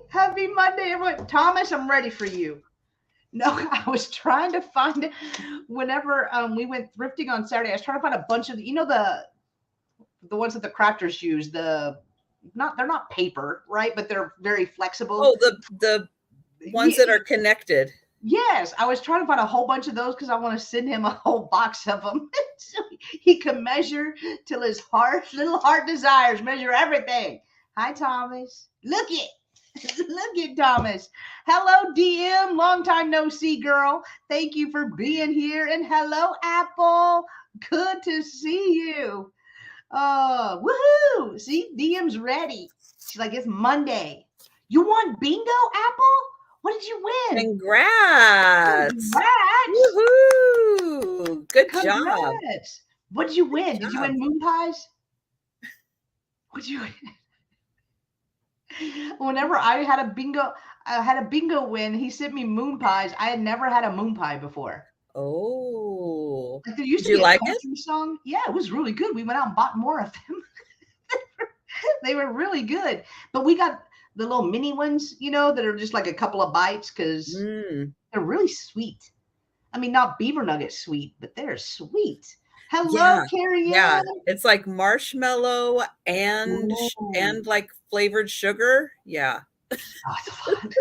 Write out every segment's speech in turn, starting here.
Happy Monday, everyone. Thomas, I'm ready for you. No, I was trying to find it whenever we went thrifting on Saturday. I was trying to find a bunch of the ones that the crafters use. They're not paper, right? But they're very flexible. Oh, the ones that are Ye- connected. Yes, I was trying to find a whole bunch of those because I want to send him a whole box of them so he can measure till his little heart desires, measure everything. Hi, Thomas. Look it. Look at Thomas. Hello, DM. Long time no see, girl. Thank you for being here. And hello, Apple. Good to see you. Woohoo. See, DM's ready. She's like, it's Monday. You want bingo, Apple? What did you win? Congrats. Congrats. Woohoo. Good job. Congrats. What did you Good win? Did you job. win moon pies? What did you win? Whenever I had a bingo win. He sent me moon pies. I had never had a moon pie before. Oh, Like there used did to be you a like it? country song. Yeah, it was really good. We went out and bought more of them. They were really good. But we got the little mini ones, that are just like a couple of bites because Mm, they're really sweet. I mean, not beaver nugget sweet, but they're sweet. Hello, yeah. Carrie Yeah. Ann. It's like marshmallow and Ooh. like flavored sugar. Yeah. Oh, it's fun.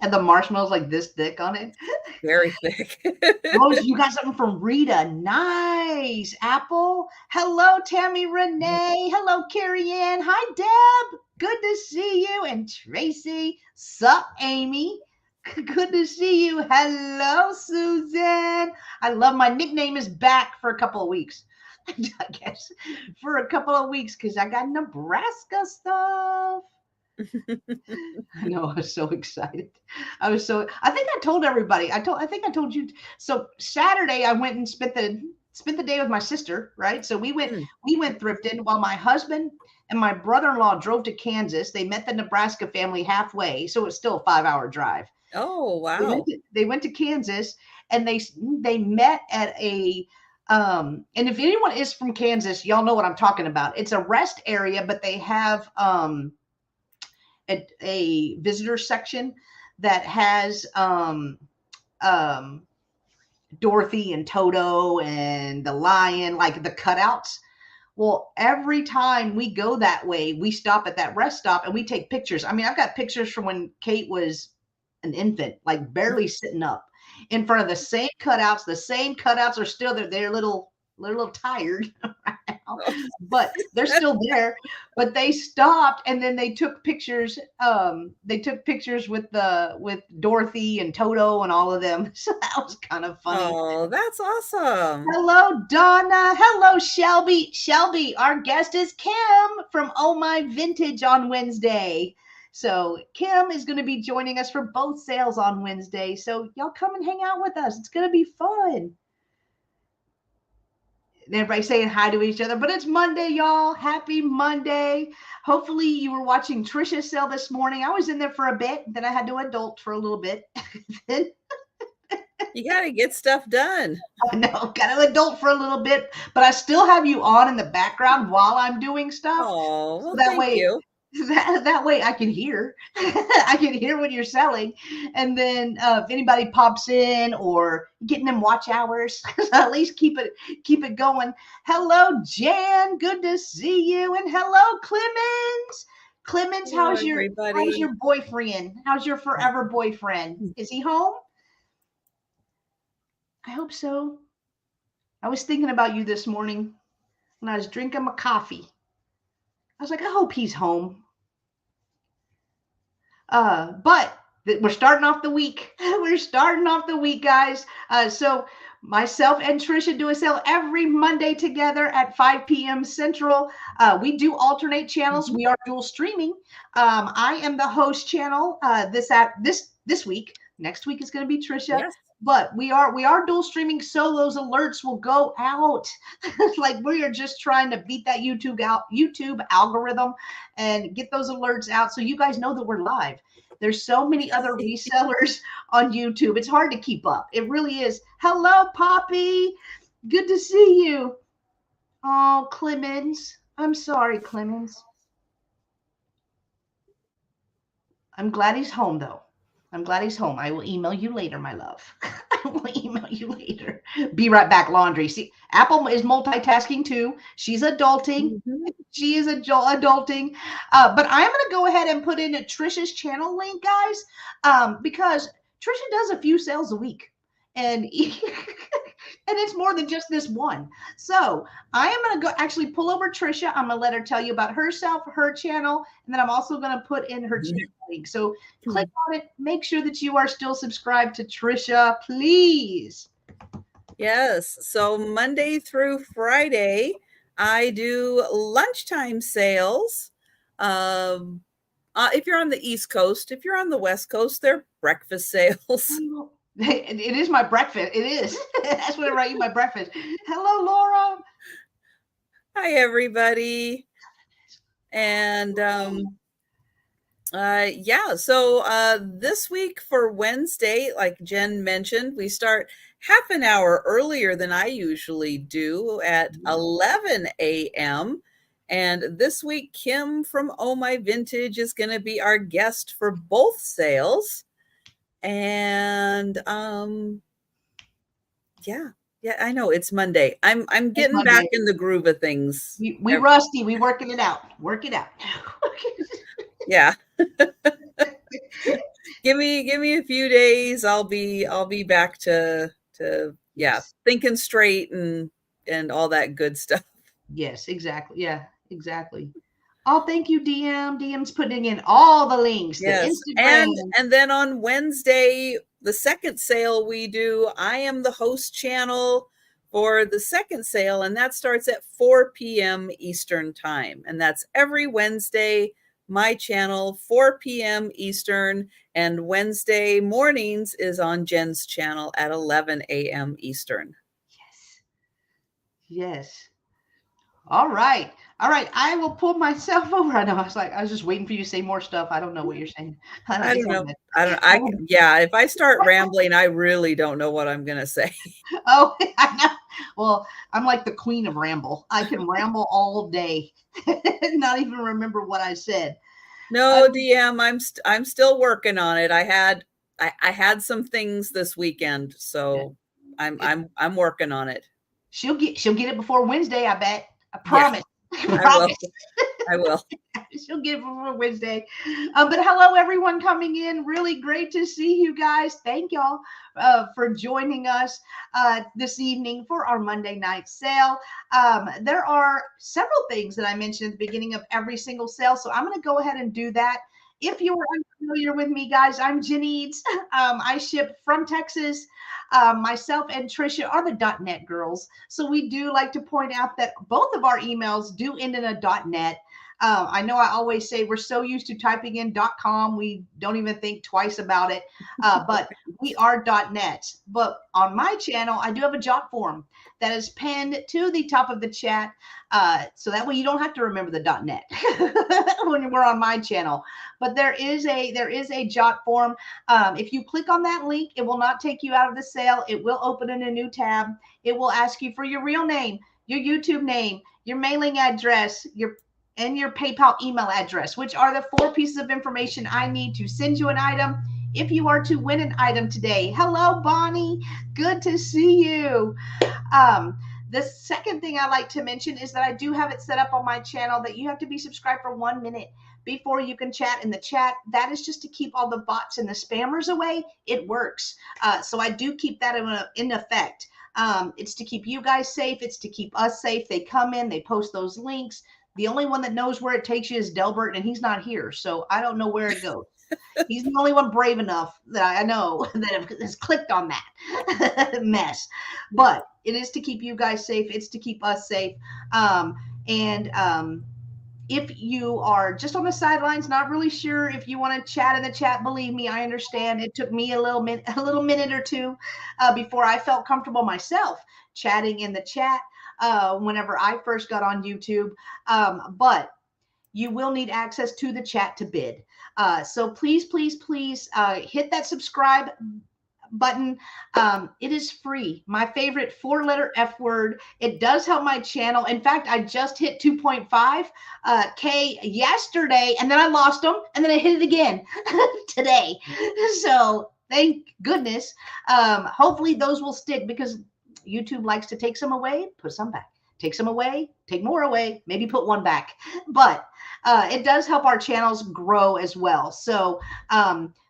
And the marshmallows like this thick on it. Very thick. Rose, you got something from Rita. Nice. Apple. Hello, Tammy Renee. Hello, Carrie Ann. Hi, Deb. Good to see you. And Tracy. Sup, Amy. Good to see you. Hello, Susan. I love my nickname is back for a couple of weeks. I guess for a couple of weeks because I got Nebraska stuff. I know. I was so excited. I think I told everybody. I think I told you. So Saturday I went and spent the day with my sister, right? So Mm. we went thrifting while my husband and my brother-in-law drove to Kansas. They met the Nebraska family halfway, so it's still a 5-hour drive. Oh, They went wow. to, they went to Kansas and they met at a and if anyone is from Kansas, y'all know what I'm talking about. It's a rest area, but they have a visitor section that has um, Dorothy and Toto and the lion, like the cutouts. Well, every time we go that way, we stop at that rest stop and we take pictures. I mean, I've got pictures from when Kate was an infant, like barely sitting up in front of the same cutouts. The same cutouts are still there. They're a little tired right now, but they're still there. But they stopped and then they took pictures. They took pictures with Dorothy and Toto and all of them. So that was kind of funny. Oh, that's awesome. Hello, Donna. Hello, Shelby. Shelby, our guest is Kim from Oh My Vintage on Wednesday. So Kim is going to be joining us for both sales on Wednesday. So y'all come and hang out with us. It's going to be fun. And everybody saying hi to each other, but it's Monday, y'all. Happy Monday. Hopefully you were watching Trisha's sale this morning. I was in there for a bit, then I had to adult for a little bit. Then You got to get stuff done. I know, kind of adult for a little bit, but I still have you on in the background while I'm doing stuff. Oh, So well, that thank way, you. that way I can hear. I can hear what you're selling. And then if anybody pops in or getting them watch hours, at least keep it going. Hello, Jan. Good to see you. And hello, Clemens. Clemens, Hello, how's everybody. your boyfriend? How's your forever boyfriend? Is he home? I hope so. I was thinking about you this morning when I was drinking my coffee. I was like, I hope he's home. But we're starting off the week. We're starting off the week, guys. So myself and Trisha do a sale every Monday together at 5 p.m. Central. We do alternate channels. Mhm. We are dual streaming. I am the host channel this week. Next week is going to be Trisha. Yes. But we are dual streaming, so those alerts will go out. Like we are just trying to beat that YouTube algorithm and get those alerts out so you guys know that we're live. There's so many other resellers on YouTube. It's hard to keep up. It really is. Hello, Poppy. Good to see you. Oh, Clemens. I'm sorry, Clemens. I'm glad he's home, though. I'm glad he's home. I will email you later, my love. I will email you later. Be right back, laundry. See, Apple is multitasking too. She's adulting. Mhm. She is adulting. But I'm going to go ahead and put in a Trisha's channel link, guys, because Trisha does a few sales a week. And and it's more than just this one. So I am going to go actually pull over Trisha. I'm going to let her tell you about herself, her channel, and then I'm also going to put in her channel link. So click on it. Make sure that you are still subscribed to Trisha, please. Yes. So Monday through Friday, I do lunchtime sales. If you're on the East Coast, if you're on the West Coast, they're breakfast sales. It is my breakfast. It is. That's whenever I eat my breakfast. Hello, Laura. Hi, everybody. And yeah, so this week for Wednesday, like Jen mentioned, we start half an hour earlier than I usually do at 11 a.m. And this week, Kim from Oh My Vintage is going to be our guest for both sales. And yeah, I know it's Monday. I'm getting Monday. back in the groove of things. We rusty. We working it out. Work it out. Yeah. give me a few days. I'll be back to thinking straight and all that good stuff. Yes, exactly. Yeah, exactly. Oh, thank you, DM. DM's putting in all the links. Yes. The Instagram. And then on Wednesday, the second sale we do, I am the host channel for the second sale, and that starts at 4 p.m. Eastern time. And that's every Wednesday, my channel, 4 p.m. Eastern, and Wednesday mornings is on Jen's channel at 11 a.m. Eastern. Yes. Yes. All right. All right. I will pull myself over. I know. I was just waiting for you to say more stuff. I don't know what you're saying. I don't know. Yeah, if I start rambling, I really don't know what I'm going to say. Oh, I know. Well, I'm like the queen of ramble. I can ramble all day, not even remember what I said. No, DM, I'm still working on it. I had some things this weekend, so I'm working on it. She'll get it before Wednesday, I bet. I promise. Yeah, I will. She'll get it before Wednesday. But hello, everyone coming in. Really great to see you guys. Thank y'all for joining us this evening for our Monday night sale. There are several things that I mentioned at the beginning of every single sale, so I'm going to go ahead and do that. If you are unfamiliar with me, guys, I'm Jen Eads. I ship from Texas. Myself and Trisha are the .net girls. So we do like to point out that both of our emails do end in a .net. I know I always say we're so used to typing in .com, we don't even think twice about it. But we are .net. But on my channel, I do have a jot form that is pinned to the top of the chat. So that way you don't have to remember the .net when we're on my channel. But there is a jot form. If you click on that link, it will not take you out of the sale. It will open in a new tab. It will ask you for your real name, your YouTube name, your mailing address, and your PayPal email address, which are the 4 pieces of information I need to send you an item if you are to win an item today. Hello, Bonnie. Good to see you. The second thing I like to mention is that I do have it set up on my channel that you have to be subscribed for 1 minute before you can chat in the chat. That is just to keep all the bots and the spammers away. It works. So I do keep that in effect. It's to keep you guys safe. It's to keep us safe. They come in, they post those links. The only one that knows where it takes you is Delbert, and he's not here. So I don't know where it goes. He's the only one brave enough that I know that has clicked on that mess. But it is to keep you guys safe. It's to keep us safe. If you are just on the sidelines, not really sure if you want to chat in the chat, believe me, I understand. It took me a little minute or two before I felt comfortable myself chatting in the chat whenever I first got on YouTube. But you will need access to the chat to bid. So please hit that subscribe button. It is free. My favorite 4-letter F word. It does help my channel. In fact, I just hit 2.5 K yesterday, and then I lost them, and then I hit it again today. So thank goodness. Hopefully those will stick, because YouTube likes to take some away, put some back. Take some away, take more away, maybe put one back. But it does help our channels grow as well. So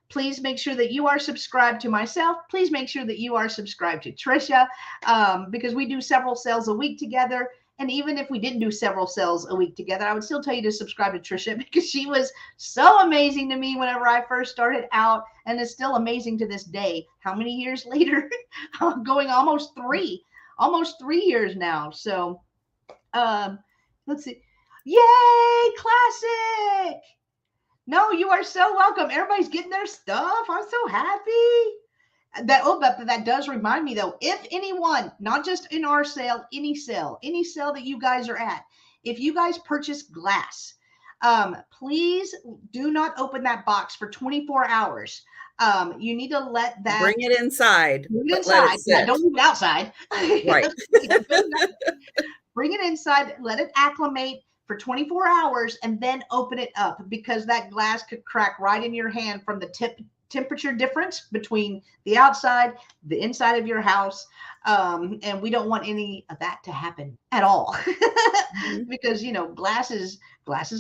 please make sure that you are subscribed to myself. Please make sure that you are subscribed to Trisha, because we do several sales a week together. And even if we didn't do several sales a week together, I would still tell you to subscribe to Trisha, because she was so amazing to me whenever I first started out, and is still amazing to this day. How many years later? Going almost 3 years now. So let's see. Yay, classic. No, you are so welcome. Everybody's getting their stuff. I'm so happy. That does remind me though, if anyone, not just in our sale, any sale that you guys are at, if you guys purchase glass, please do not open that box for 24 hours. You need to let that, bring it inside. Bring it inside. Yeah, don't leave it outside. Right. Bring it inside, let it acclimate for 24 hours, and then open it up, because that glass could crack right in your hand from the temperature difference between the outside, the inside of your house. And we don't want any of that to happen at all. Because, you know, glass is glass.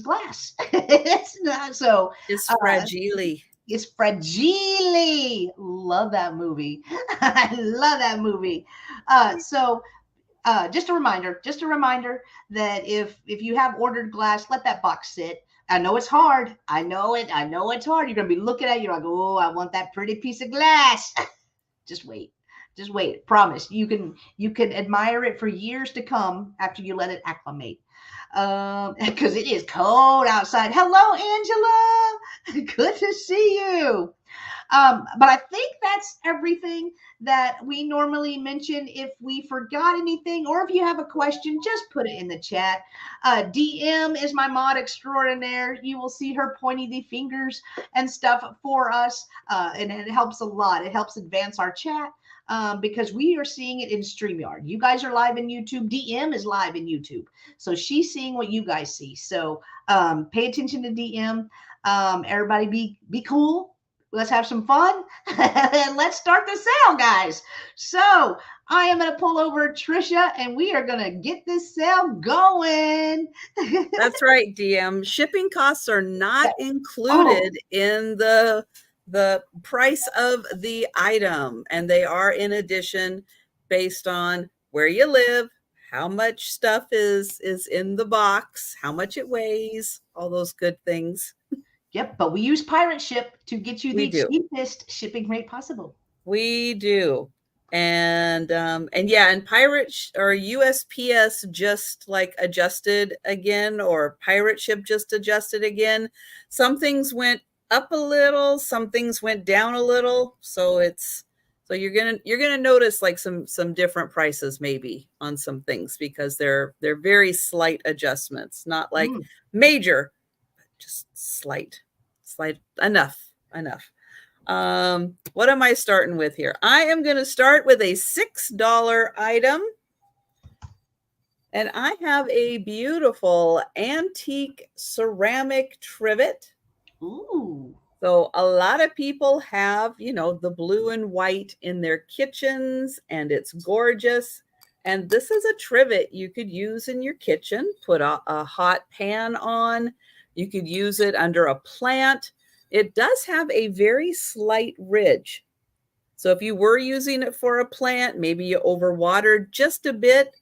It's not so. It's fragile. It's fragile. Love that movie. I love that movie. So just a reminder that if you have ordered glass, let that box sit. I know it's hard. I know it's hard. You're going to be looking at it. You're like, oh, I want that pretty piece of glass. Just wait. Promise. You can admire it for years to come after you let it acclimate. Because it is cold outside. Hello, Angela. Good to see you. But I think that's everything that we normally mention. If we forgot anything, or if you have a question, just put it in the chat. DM is my mod extraordinaire. You will see her pointing the fingers and stuff for us. And it helps a lot. It helps advance our chat. Because we are seeing it in StreamYard. You guys are live in YouTube. DM is live in YouTube. So she's seeing what you guys see. So pay attention to DM. Everybody be cool. Let's have some fun. And let's start the sale, guys. So I am going to pull over Trisha, and we are going to get this sale going. That's right, DM. Shipping costs are not included in the price of the item, and they are in addition based on where you live, how much stuff is in the box, how much it weighs, all those good things. Yep, but we use Pirate Ship to get you the cheapest shipping rate possible. We do. And yeah, and or USPS just like adjusted again, or Pirate Ship just adjusted again. Some things went up a little, some things went down a little. So you're gonna notice like some different prices maybe on some things, because they're very slight adjustments, not like major, just slight enough. What am I starting with here? I am going to start with a $6 item, and I have a beautiful antique ceramic trivet. Ooh. So a lot of people have, the blue and white in their kitchens, and it's gorgeous. And this is a trivet you could use in your kitchen, put a hot pan on. You could use it under a plant. It does have a very slight ridge. So if you were using it for a plant, maybe you overwatered just a bit,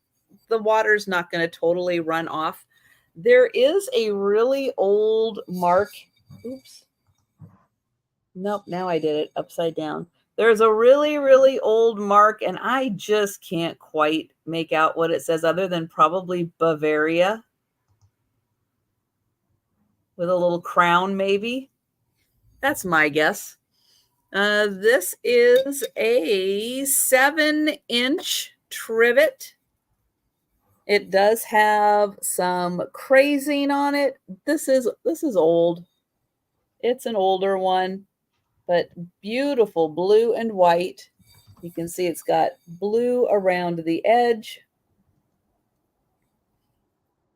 the water's not going to totally run off. There is a really old mark. Oops. Nope, now I did it upside down. There's a really, really old mark, and I just can't quite make out what it says, other than probably Bavaria, with a little crown maybe. That's my guess. This is a 7-inch trivet. It does have some crazing on it. This is old. It's an older one. but beautiful blue and white. You can see it's got blue around the edge.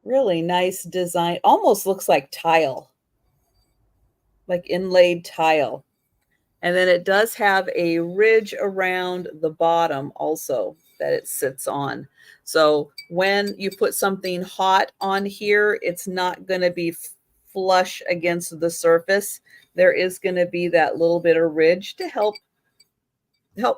Really nice design. Almost looks like tile, like inlaid tile. And then it does have a ridge around the bottom also that it sits on. So when you put something hot on here, it's not going to be flush against the surface. There is going to be that little bit of ridge to help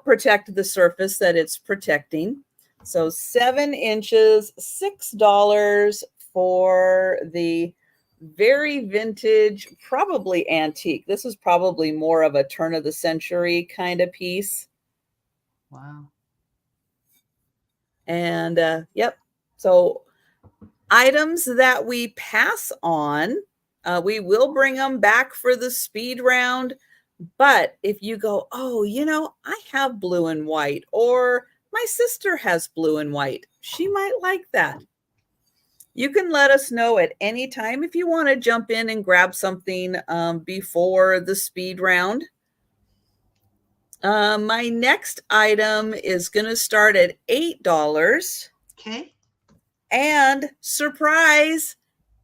protect the surface that it's protecting. So 7 inches, $6 for the very vintage, probably antique. This is probably more of a turn of the century kind of piece. Wow. And yep. So items that we pass on, we will bring them back for the speed round. But if you go, oh, I have blue and white, or my sister has blue and white, she might like that. You can let us know at any time if you want to jump in and grab something before the speed round. My next item is going to start at $8. Okay. And surprise,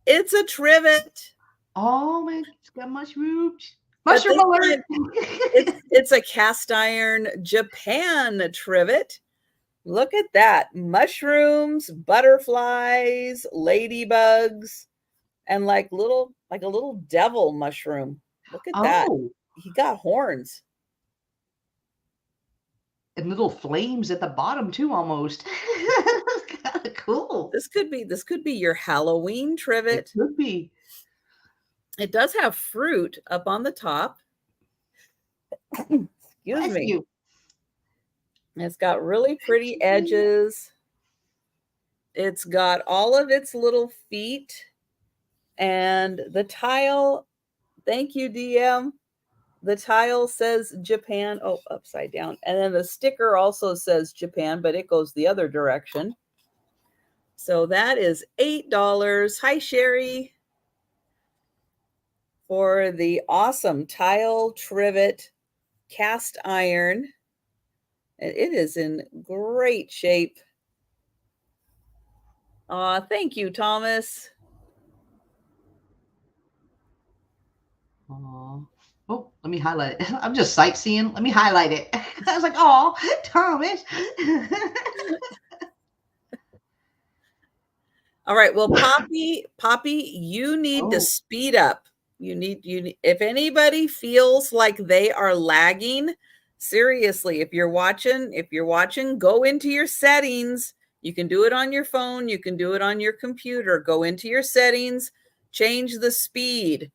it's a trivet. Oh man, it's got mushrooms. Mushroom alert. It's a cast iron Japan trivet. Look at that. Mushrooms, butterflies, ladybugs, and like a little devil mushroom. Look at that. He got horns. And little flames at the bottom too, almost. Kind of cool. This could be your Halloween trivet. It could be. It does have fruit up on the top. Excuse me. It's got really pretty edges. It's got all of its little feet. And the tile, thank you, DM. The tile says Japan. Oh, upside down. And then the sticker also says Japan, but it goes the other direction. So that is $8. Hi, Sherry. For the awesome tile trivet cast iron. And it is in great shape. Thank you, Thomas. Oh, let me highlight it. I'm just sightseeing. Let me highlight it. I was like, oh, Thomas. All right. Well, Poppy, you need to speed up. You need, if anybody feels like they are lagging, seriously, if you're watching, go into your settings. You can do it on your phone. You can do it on your computer. Go into your settings, change the speed,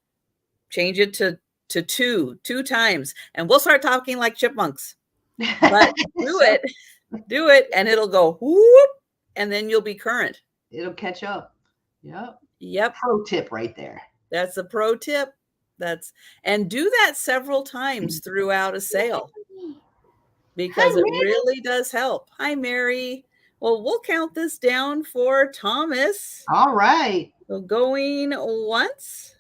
change it to two times, and we'll start talking like chipmunks. But do it, and it'll go whoop, and then you'll be current. It'll catch up. Yep. Pro tip right there. That's a pro tip. And do that several times throughout a sale because it really does help. Hi, Mary. Well, we'll count this down for Thomas. All right. So going once,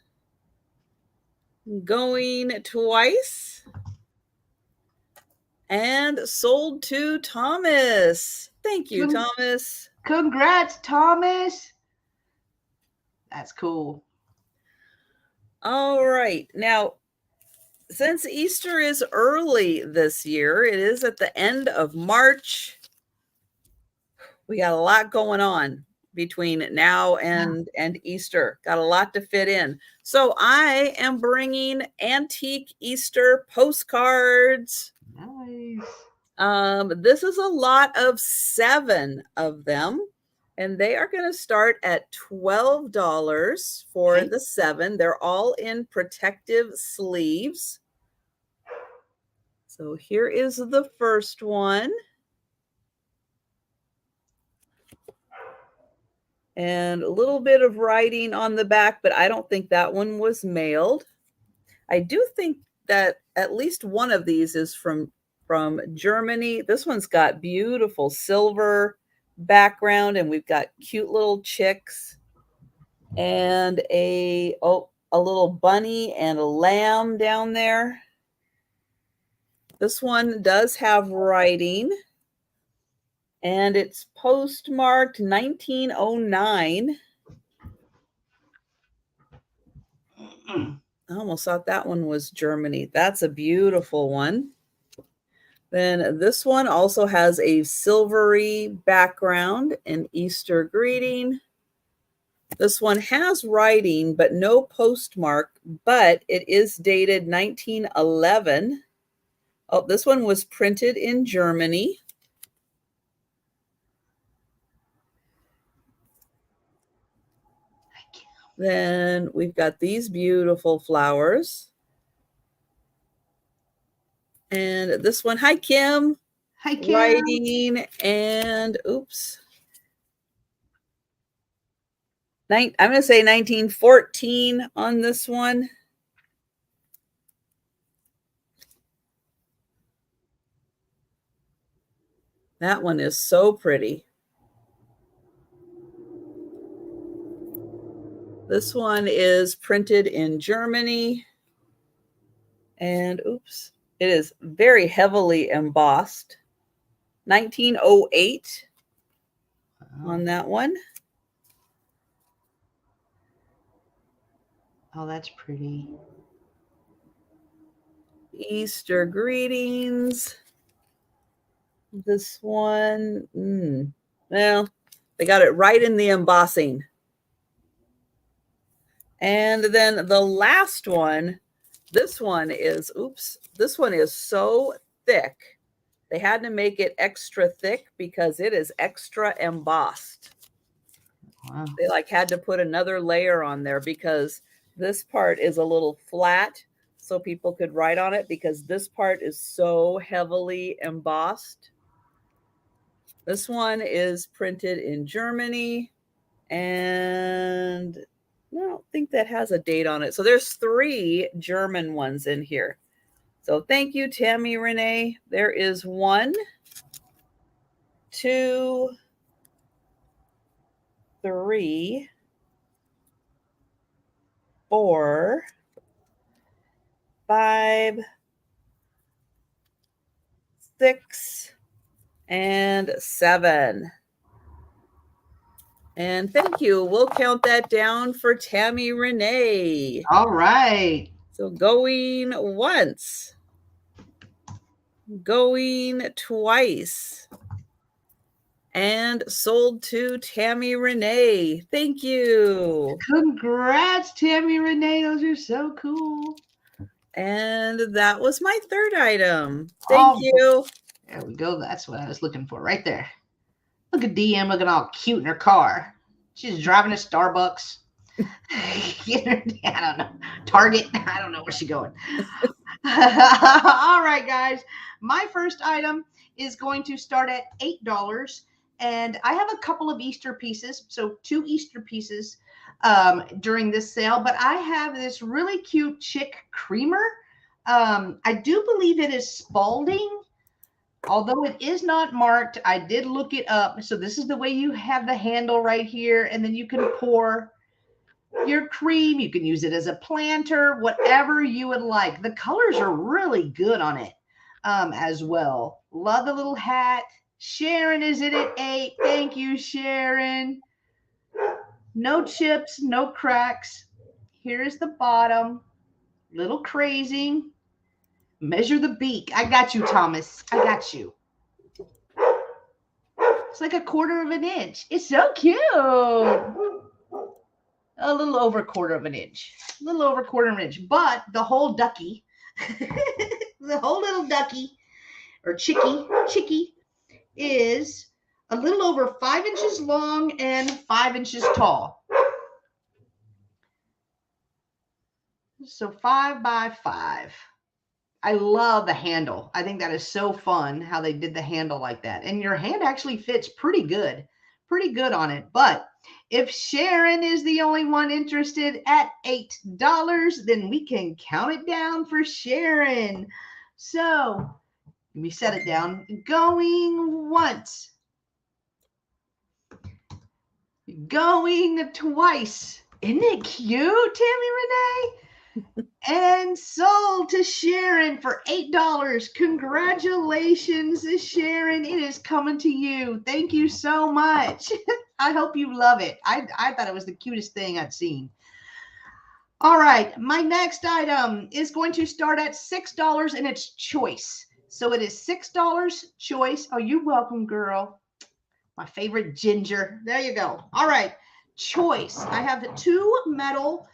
going twice, and sold to Thomas. Thank you, Thomas. Congrats, Thomas. That's cool. All right. Now, since Easter is early this year, it is at the end of March. We got a lot going on between now and Easter. Got a lot to fit in. So I am bringing antique Easter postcards. Nice. This is a lot of 7 of them. And they are going to start at $12 for the 7. They're all in protective sleeves. So here is the first one. And a little bit of writing on the back, but I don't think that one was mailed. I do think that at least one of these is from Germany. This one's got beautiful silver background, and we've got cute little chicks and a little bunny and a lamb down there. This one does have writing, and it's postmarked 1909. I almost thought that one was Germany. That's a beautiful one. Then this one also has a silvery background and Easter greeting. This one has writing, but no postmark, but it is dated 1911. Oh, this one was printed in Germany. Then we've got these beautiful flowers. And this one, hi, Kim. Hi, Kim. Writing and, oops. I'm going to say 1914 on this one. That one is so pretty. This one is printed in Germany. And oops, it is very heavily embossed. 1908 on that one. Oh, that's pretty. Easter greetings. This one, well, they got it right in the embossing. And then the last one, this one is so thick. They had to make it extra thick because it is extra embossed. Wow. They had to put another layer on there because this part is a little flat so people could write on it because this part is so heavily embossed. This one is printed in Germany, and I don't think that has a date on it. So there's 3 German ones in here. So thank you, Tammy Renee. There is 1, 2, 3, 4, 5, 6, and 7. And thank you. We'll count that down for Tammy Renee. All right. So going once, going twice, and sold to Tammy Renee. Thank you. Congrats, Tammy Renee. Those are so cool. And that was my 3rd item. Thank you. There we go. That's what I was looking for right there. Look at DM looking all cute in her car. She's driving to Starbucks. I don't know. Target. I don't know where she's going. All right, guys. My first item is going to start at $8. And I have a couple of Easter pieces. So 2 Easter pieces during this sale. But I have this really cute chick creamer. I do believe it is Spalding. Although it is not marked, I did look it up. So this is the way you have the handle right here. And then you can pour your cream. You can use it as a planter, whatever you would like. The colors are really good on it as well. Love the little hat. Sharon is in at 8. Thank you, Sharon. No chips, no cracks. Here's the bottom. Little crazy. Measure the beak. I got you, Thomas. I got you. It's like 1/4 of an inch. It's so cute. A little over 1/4 of an inch. A little over 1/4 of an inch. But the whole ducky, the whole little ducky or chickie is a little over 5 inches long and 5 inches tall. So 5 by 5. I love the handle. I think that is so fun how they did the handle like that. And your hand actually fits pretty good on it. But if Sharon is the only one interested at $8, then we can count it down for Sharon. So let me set it down. Going once. Going twice. Isn't it cute, Tammy Renee? And sold to Sharon for $8. Congratulations, Sharon. It is coming to you. Thank you so much. I hope you love it. I thought it was the cutest thing I'd seen. All right, my next item is going to start at $6 and it's choice. So it is $6 choice. Oh, you're welcome, girl. My favorite ginger. There you go. All right, choice. I have two metal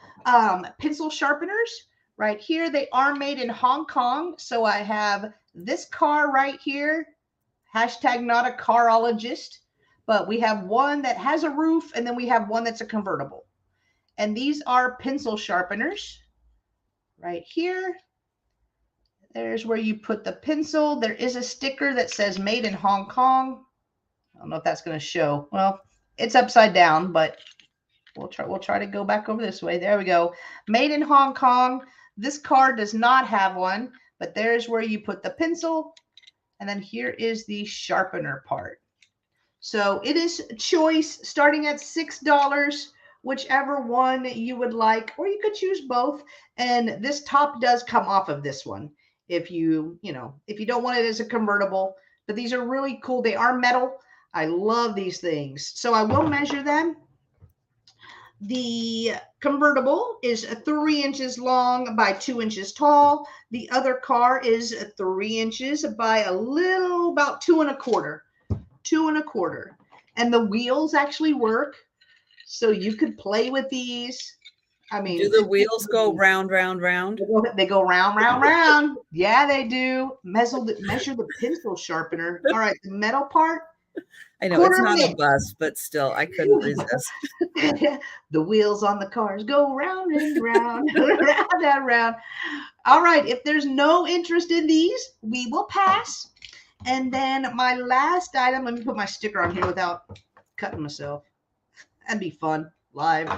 pencil sharpeners right here. They are made in Hong Kong. So I have this car right here. Hashtag not a carologist, but we have one that has a roof and then we have one that's a convertible. And these are pencil sharpeners right here. There's where you put the pencil. There is a sticker that says made in Hong Kong. I don't know if that's going to show. Well, it's upside down, but we'll try to go back over this way. There we go. Made in Hong Kong. This card does not have one, but there's where you put the pencil. And then here is the sharpener part. So it is choice starting at $6. Whichever one you would like, or you could choose both. And this top does come off of this one if you don't want it as a convertible. But these are really cool. They are metal. I love these things. So I will measure them. The convertible is 3 inches long by 2 inches tall. The other car is 3 inches by about 2.25. 2.25. And the wheels actually work. So you could play with these. I mean, do the wheels go round, round, round? They go round, round, round. Yeah, they do. Measure the pencil sharpener. All right, the metal part. I know it's not a bus, but still, I couldn't resist. The wheels on the cars go round and round, round and round. All right, if there's no interest in these, we will pass. And then my last item, let me put my sticker on here without cutting myself. That'd be fun live.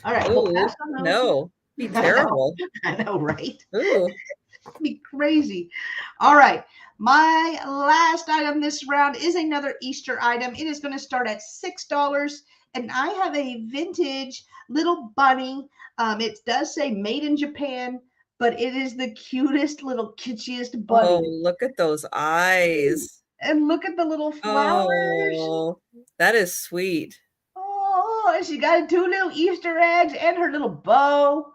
All right. Ooh, no, be terrible. I know, right? Ooh. That'd be crazy. All right. My last item this round is another Easter item. It is going to start at $6. And I have a vintage little bunny. It does say made in Japan, but it is the cutest little kitschiest bunny. Oh, look at those eyes. And look at the little flowers. Oh, that is sweet. Oh, and she got 2 little Easter eggs and her little bow.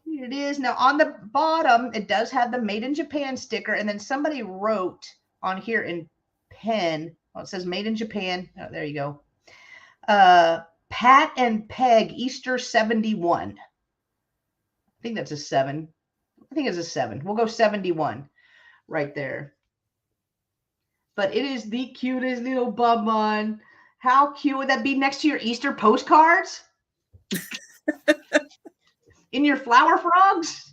Here it is. Now on the bottom, it does have the Made in Japan sticker. And then somebody wrote on here in pen. Oh, it says Made in Japan. Oh, there you go. Pat and Peg Easter 71. I think that's a 7. I think it's a 7. We'll go 71 right there. But it is the cutest little bun. How cute would that be next to your Easter postcards? In your flower frogs?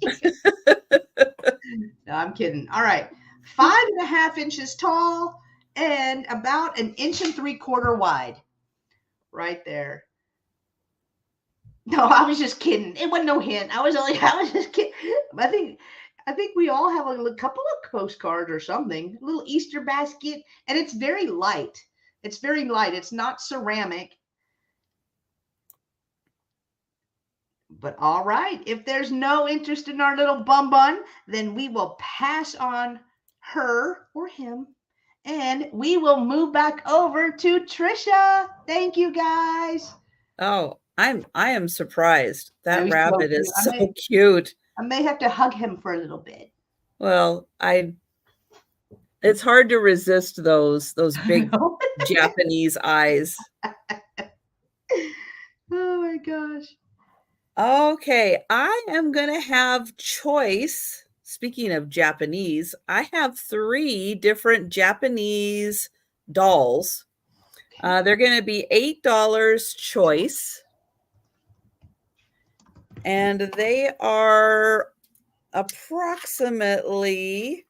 No, I'm kidding. All right. 5.5 inches tall and about 1 3/4 inches wide. Right there. No, I was just kidding. It wasn't no hint. I was just kidding. I think we all have a couple of postcards or something. A little Easter basket. And it's very light. It's very light. It's not ceramic. But all right. If there's no interest in our little bun, then we will pass on her or him. And we will move back over to Trisha. Thank you, guys. Oh, I am surprised. That rabbit is so cute. I may have to hug him for a little bit. Well, it's hard to resist those big Japanese eyes. Oh my gosh. Okay, I am going to have choice. Speaking of Japanese, I have 3 different Japanese dolls. They're going to be $8 choice. And they are approximately,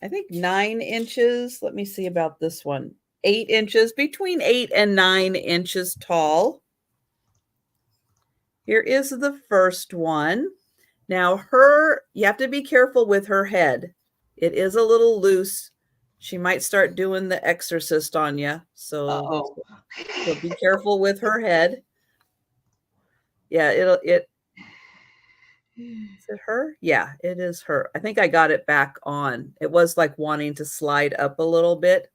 I think, 9 inches. Let me see about this one. 8 inches, between 8 and 9 inches tall. Here is the first one. Now you have to be careful with her head. It is a little loose. She might start doing the exorcist on you. So be careful with her head. Yeah, Is it her? Yeah, it is her. I think I got it back on. It was like wanting to slide up a little bit.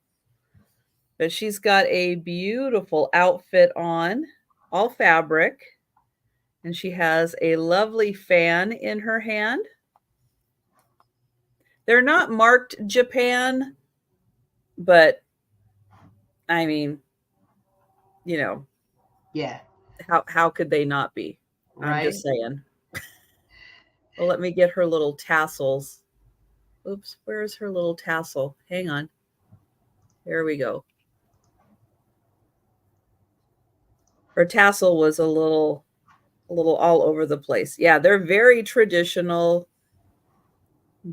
But she's got a beautiful outfit on, all fabric. And she has a lovely fan in her hand. They're not marked Japan, but I mean, Yeah. how could they not be? Right. I'm just saying. Well, let me get her little tassels. Oops, where's her little tassel? Hang on. There we go. Her tassel was a little all over the place. Yeah, they're very traditional.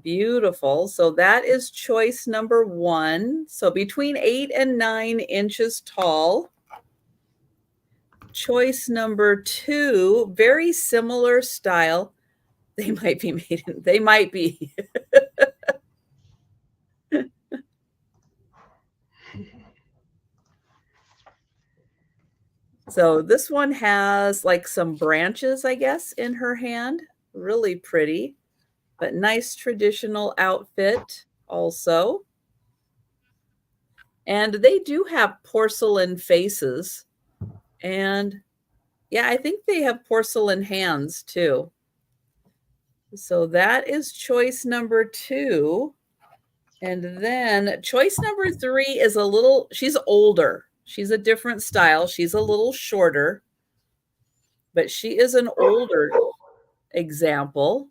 Beautiful. So that is choice number 1. So between 8 and 9 inches tall. Choice number 2, very similar style. They might be made in, they might be. So this one has like some branches, I guess, in her hand. Really pretty, but nice traditional outfit also. And they do have porcelain faces. And yeah, I think they have porcelain hands too. So that is choice number 2. And then choice number 3 is she's older. She's a different style. She's a little shorter, but she is an older example.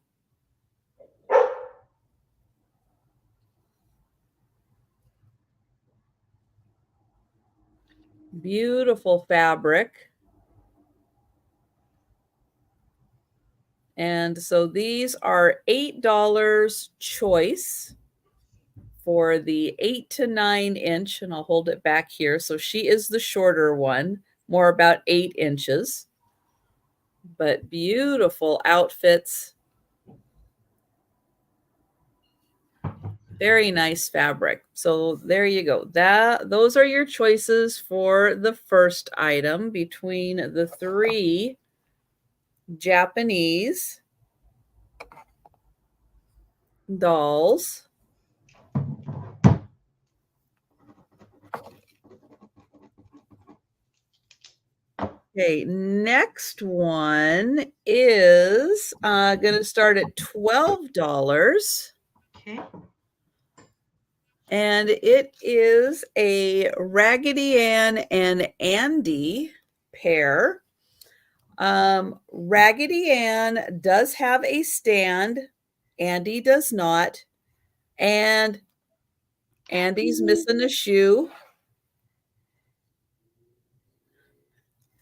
Beautiful fabric. And so these are $8 choice for the 8 to 9 inch, and I'll hold it back here. So she is the shorter one, more about 8 inches, but beautiful outfits. Very nice fabric. So there you go. Those are your choices for the first item between the 3 Japanese dolls. Okay, next one is going to start at $12. Okay. And it is a Raggedy Ann and Andy pair. Raggedy Ann does have a stand. Andy does not. And Andy's missing a shoe.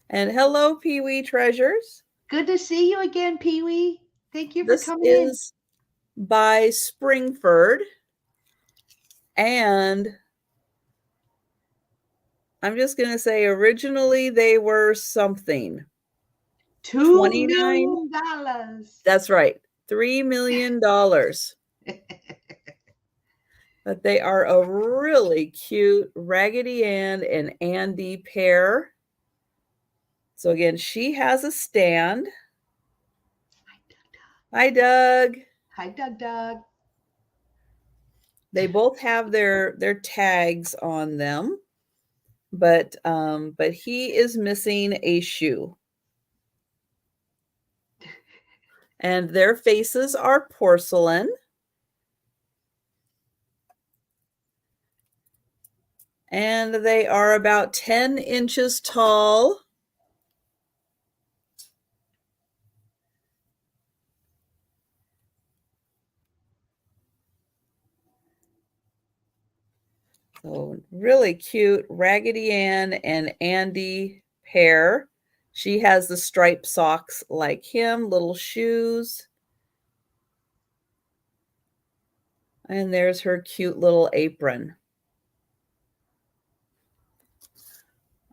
And hello, Pee-wee Treasures. Good to see you again, Pee-wee. Thank you for This coming in. is by Springford. And I'm just going to say originally they were something. $2 million. That's right. $3 million. But they are a really cute Raggedy Ann and Andy pair. So again, she has a stand. Hi, Doug. Hi, Doug. They both have their tags on them, but he is missing a shoe. And their faces are porcelain. And they are about 10 inches tall. So really cute Raggedy Ann and Andy pair. She has the striped socks like him, little shoes. And there's her cute little apron.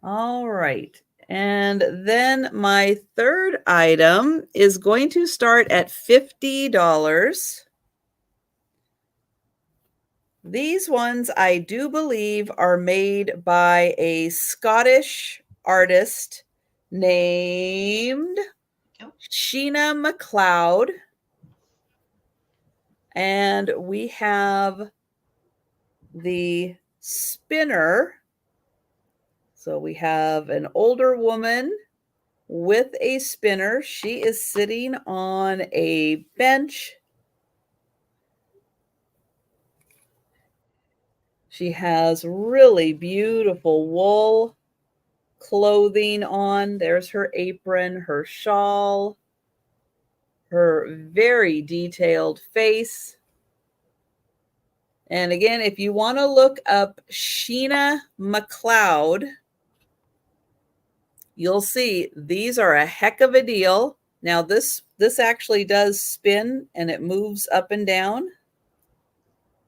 All right. And then my third item is going to start at $50. These ones I do believe are made by a Scottish artist named Sheena MacLeod. And we have the spinner. So we have an older woman with a spinner. She is sitting on a bench. She has really beautiful wool clothing on. There's her apron, her shawl, her very detailed face. And again, if you want to look up Sheena McLeod, you'll see these are a heck of a deal. Now this actually does spin and it moves up and down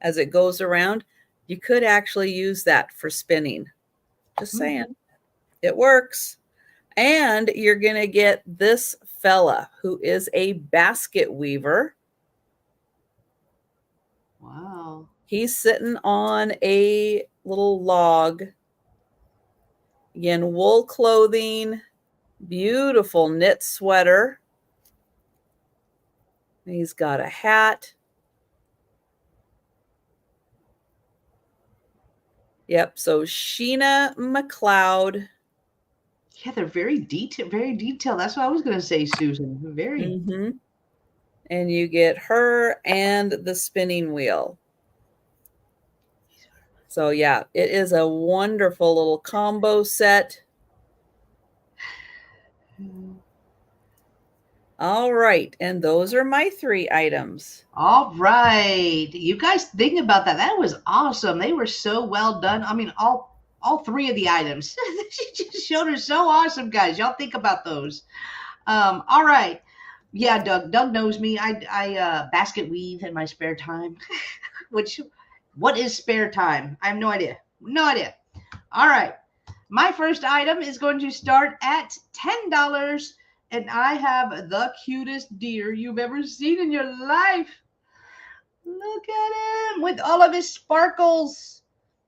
as it goes around. You could actually use that for spinning. Just saying. It works. And you're going to get this fella who is a basket weaver. Wow. He's sitting on a little log. Again, wool clothing, beautiful knit sweater. He's got a hat. Yep, so Sheena McLeod. Yeah, they're very detailed. That's what I was going to say, Susan. Very. Mm-hmm. And you get her and the spinning wheel. So yeah, it is a wonderful little combo set. All right, and those are my 3 items. All right. You guys think about that. That was awesome. They were so well done. I mean, all 3 of the items. She just showed her so awesome, guys. Y'all think about those. All right. Yeah, Doug knows me. I basket weave in my spare time. What is spare time? I have no idea. No idea. All right. My first item is going to start at $10, and I have the cutest deer you've ever seen in your life. Look at him with all of his sparkles.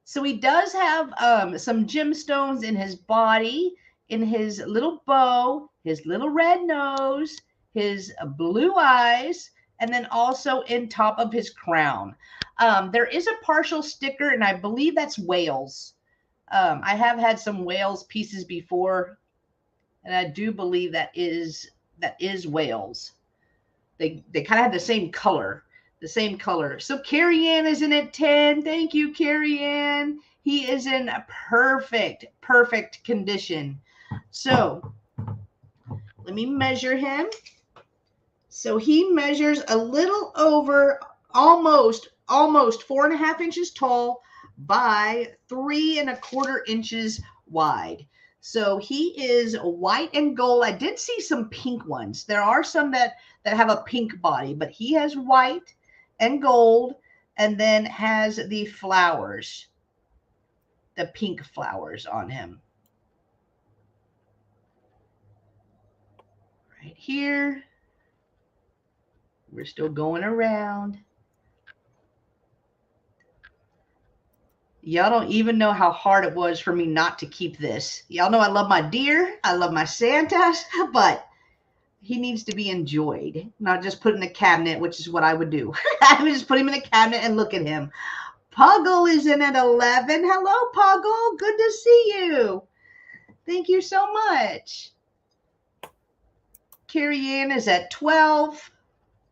So he does have some gemstones in his body, in his little bow, his little red nose, his blue eyes, and then also in top of his crown. There is a partial sticker, and I believe that's whales. I have had some whales pieces before, and I do believe that is whales. They kind of have the same color. So Carrie Ann is in at 10. Thank you, Carrie Ann. He is in perfect condition. So let me measure him. So he measures a little over almost 4.5 inches tall by 3.25 inches wide. So he is white and gold. I did see some pink ones. There are some that have a pink body, but he has white and gold, and then has the flowers, the pink flowers on him. Right here. We're still going around. Y'all don't even know how hard it was for me not to keep this. Y'all know I love my deer. I love my Santas, but he needs to be enjoyed, not just put in a cabinet, which is what I would do. I would just put him in a cabinet and look at him. Puggle is in at 11. Hello, Puggle. Good to see you. Thank you so much. Carrie Ann is at 12.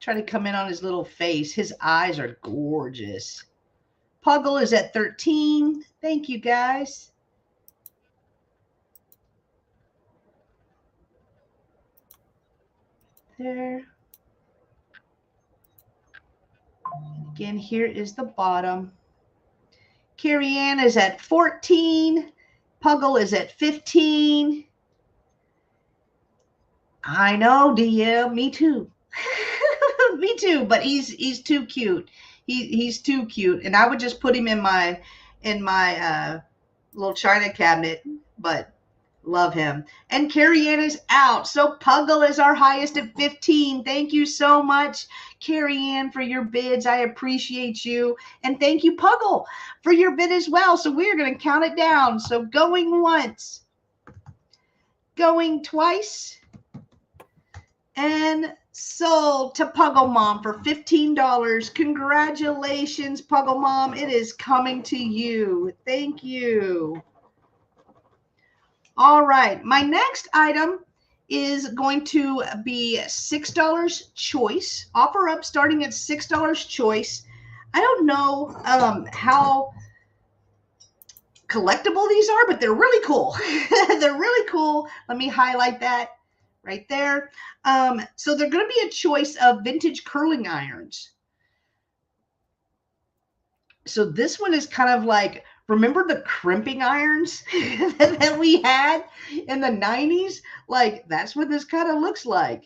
Try to come in on his little face. His eyes are gorgeous. Puggle is at 13. Thank you, guys. There. Again, here is the bottom. Carrie Ann is at 14. Puggle is at 15. I know, DM. Me too. Me too, but he's too cute. He's too cute, and I would just put him in my little china cabinet, but love him. And Carrie Ann is out, so Puggle is our highest at 15. Thank you so much, Carrie Ann, for your bids. I appreciate you, and thank you, Puggle, for your bid as well. So we're going to count it down. So going once, going twice, and sold to Puggle Mom for $15. Congratulations, Puggle Mom. It is coming to you. Thank you. All right. My next item is going to be $6 choice. Offer up starting at $6 choice. I don't know how collectible these are, but they're really cool. They're really cool. Let me highlight that right there. So they're going to be a choice of vintage curling irons. So this one is kind of like, remember the crimping irons that we had in the 90s? Like, that's what this kind of looks like.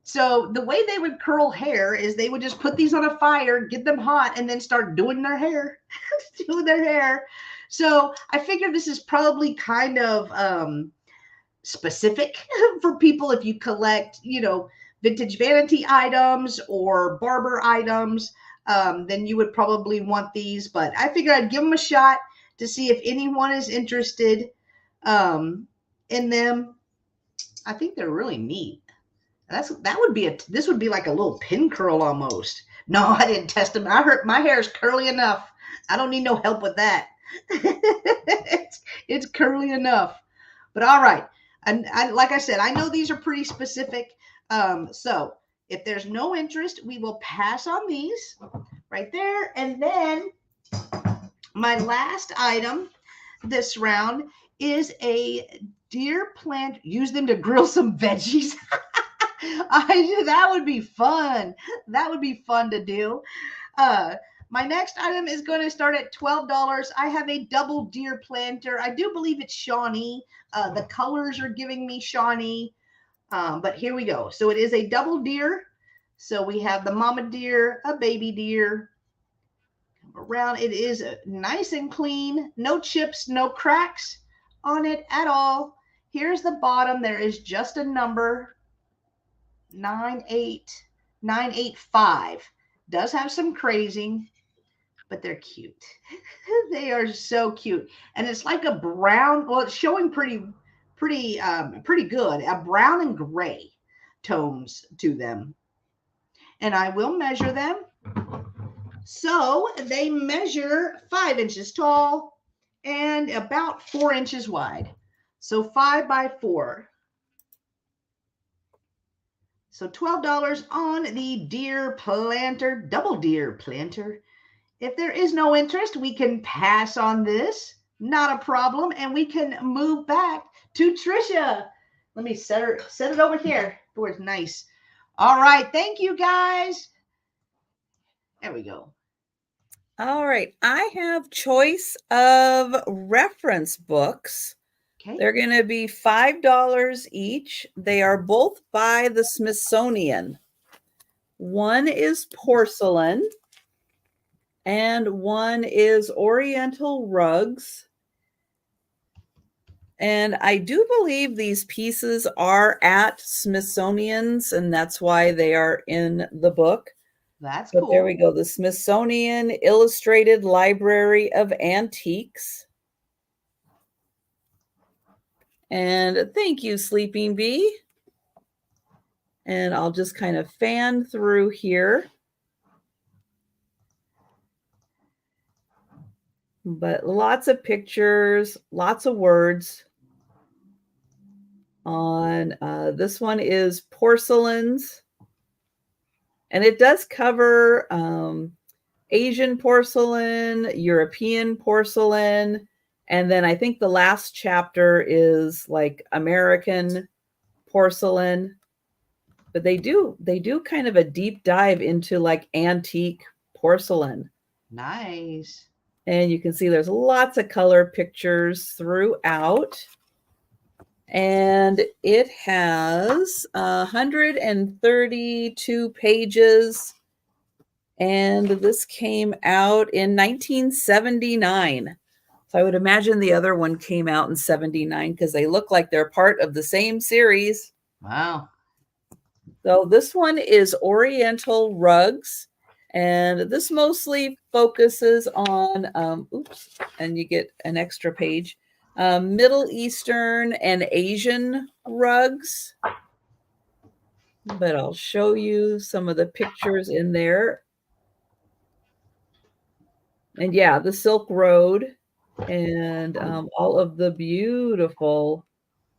So the way they would curl hair is they would just put these on a fire, get them hot, and then start doing their hair, doing their hair. So I figured this is probably kind of specific for people if you collect, vintage vanity items or barber items. Then you would probably want these. But I figured I'd give them a shot to see if anyone is interested in them. I think they're really neat. This would be like a little pin curl almost. No, I didn't test them. My hair is curly enough. I don't need no help with that. it's curly enough. But all right. And like I said, I know these are pretty specific. So if there's no interest, we will pass on these right there. And then my last item this round is a deer plant. Use them to grill some veggies. That would be fun. That would be fun to do. My next item is going to start at $12. I have a double deer planter. I do believe it's Shawnee. The colors are giving me Shawnee. But here we go. So it is a double deer. So we have the mama deer, a baby deer. Around, it is nice and clean. No chips, no cracks on it at all. Here's the bottom. There is just a number. 98985. Does have some crazing, but they're cute. They are so cute. And it's like a brown, well, it's showing pretty good. A brown and gray tones to them. And I will measure them. So they measure 5 inches tall and about 4 inches wide. So 5 by 4. So $12 on the deer planter, double deer planter. If there is no interest, we can pass on this. Not a problem. And we can move back to Trisha. Let me set it over here where it's nice. All right. Thank you, guys. There we go. All right. I have choice of reference books. Okay. They're going to be $5 each. They are both by the Smithsonian. One is porcelain and one is Oriental rugs. And I do believe these pieces are at Smithsonian's, and that's why they are in the book. That's cool. There we go. The Smithsonian Illustrated Library of Antiques. And thank you, Sleeping Bee. And I'll just kind of fan through here. But lots of pictures, lots of words. On this one is porcelains. And it does cover Asian porcelain, European porcelain, and then I think the last chapter is like American porcelain. But they do kind of a deep dive into like antique porcelain. Nice. And you can see there's lots of color pictures throughout. And it has 132 pages. And this came out in 1979. So I would imagine the other one came out in 79 because they look like they're part of the same series. Wow. So this one is Oriental rugs. And this mostly focuses on, and you get an extra page, Middle Eastern and Asian rugs. but I'll show you some of the pictures in there. And yeah, the Silk Road and all of the beautiful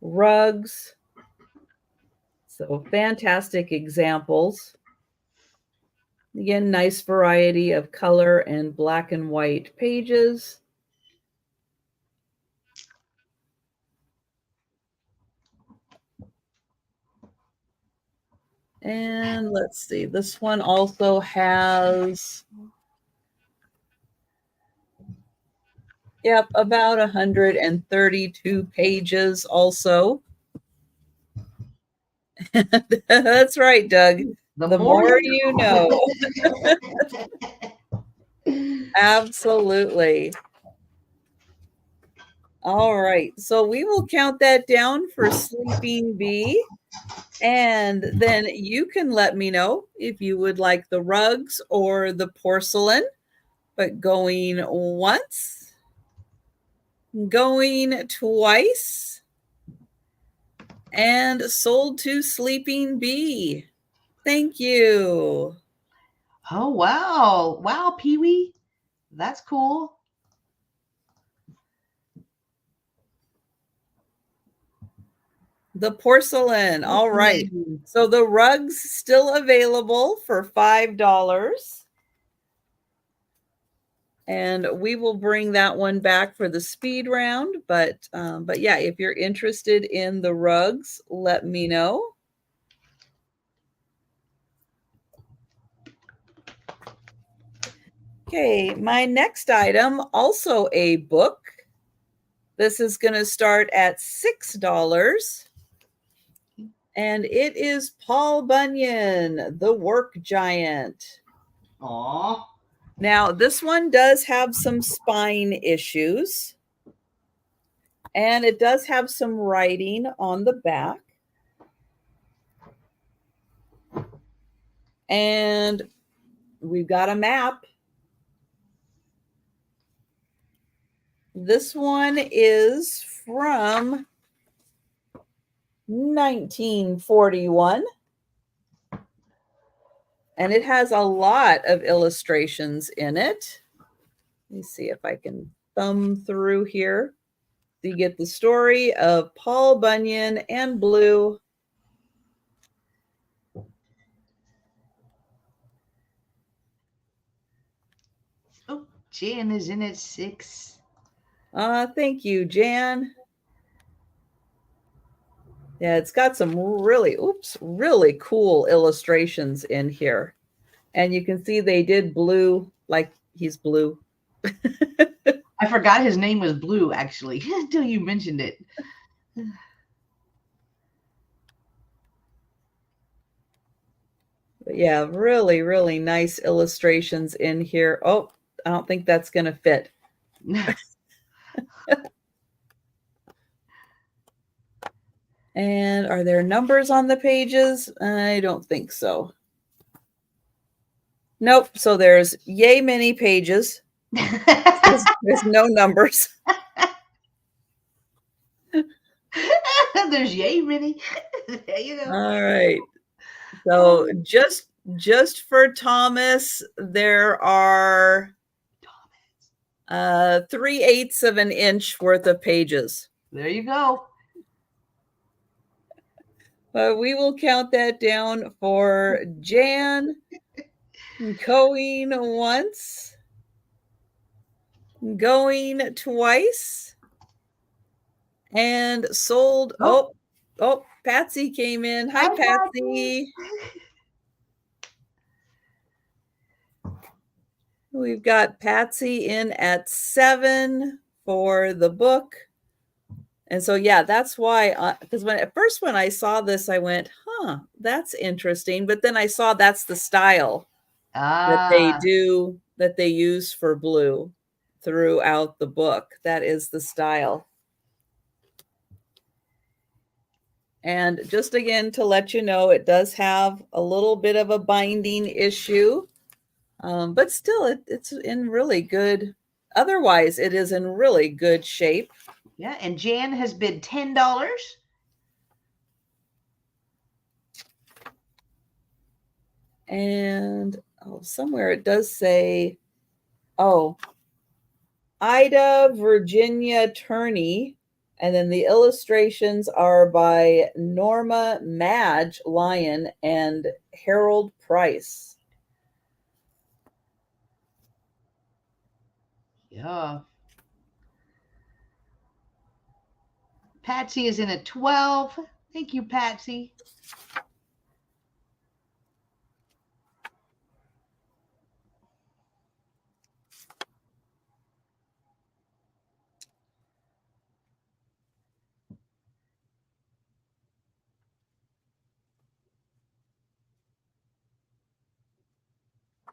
rugs. So fantastic examples. Again, nice variety of color and black and white pages. And let's see, this one also has, yep, about 132 pages also. That's right, Doug. The more you know. Absolutely. All right. So we will count that down for Sleeping Bee. And then you can let me know if you would like the rugs or the porcelain. But going once, going twice, and sold to Sleeping Bee. Thank you. Oh, wow. Wow, Pee-wee. That's cool. The porcelain. All right. So the rugs still available for $5. And we will bring that one back for the speed round. But yeah, if you're interested in the rugs, let me know. Okay, my next item, also a book. This is going to start at $6. And it is Paul Bunyan, The Work Giant. Aww. Now, this one does have some spine issues. And it does have some writing on the back. And we've got a map. This one is from 1941. And it has a lot of illustrations in it. Let me see if I can thumb through here. So you get the story of Paul Bunyan and Blue. Oh, Jan is in at 6. Thank you, Jan. Yeah, it's got some really cool illustrations in here. And you can see they did Blue like he's blue. I forgot his name was Blue, actually, until you mentioned it. But yeah, really, really nice illustrations in here. Oh, I don't think that's going to fit. And are there numbers on the pages? I don't think so. Nope. So there's yay many pages. There's no numbers. There's yay many. You know. All right. So just for Thomas, there are 3/8 of an inch worth of pages. There you go. But we will count that down for Jan. Going once, going twice, and sold. Oh, Patsy came in. Hi, Patsy. We've got Patsy in at 7 for the book. And so, yeah, that's why, because when I saw this, I went, huh, that's interesting. But then I saw that's the style that they use for Blue throughout the book. That is the style. And just again, to let you know, it does have a little bit of a binding issue, but still it's in really good. Otherwise, it is in really good shape. Yeah, and Jan has bid $10. And somewhere it does say, Ida Virginia Turney. And then the illustrations are by Norma Madge Lyon and Harold Price. Yeah. Patsy is in a 12. Thank you, Patsy.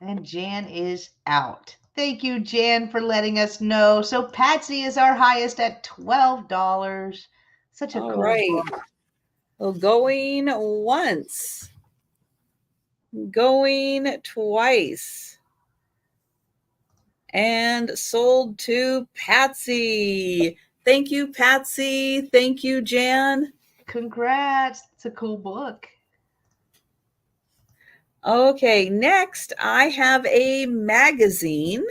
And Jan is out. Thank you, Jan, for letting us know. So Patsy is our highest at $12. Such a All cool right. book. Well, going once, going twice, and sold to Patsy. Thank you, Patsy. Thank you, Jan. Congrats. It's a cool book. Okay, next I have a magazine.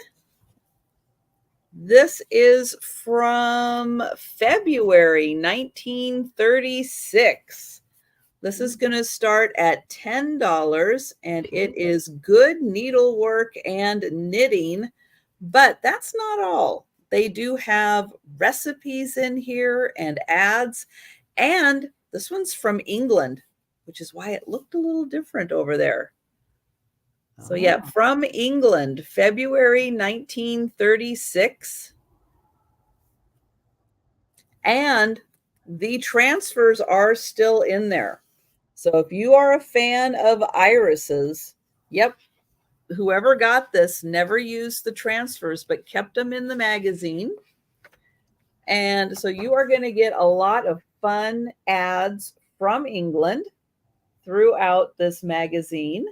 This is from February 1936. This is going to start at $10, and it is Good Needlework and Knitting, but that's not all. They do have recipes in here and ads, and this one's from England, which is why it looked a little different over there. So yeah, from England, February 1936. And the transfers are still in there. So if you are a fan of irises, yep, whoever got this never used the transfers, but kept them in the magazine. And so you are going to get a lot of fun ads from England throughout this magazine.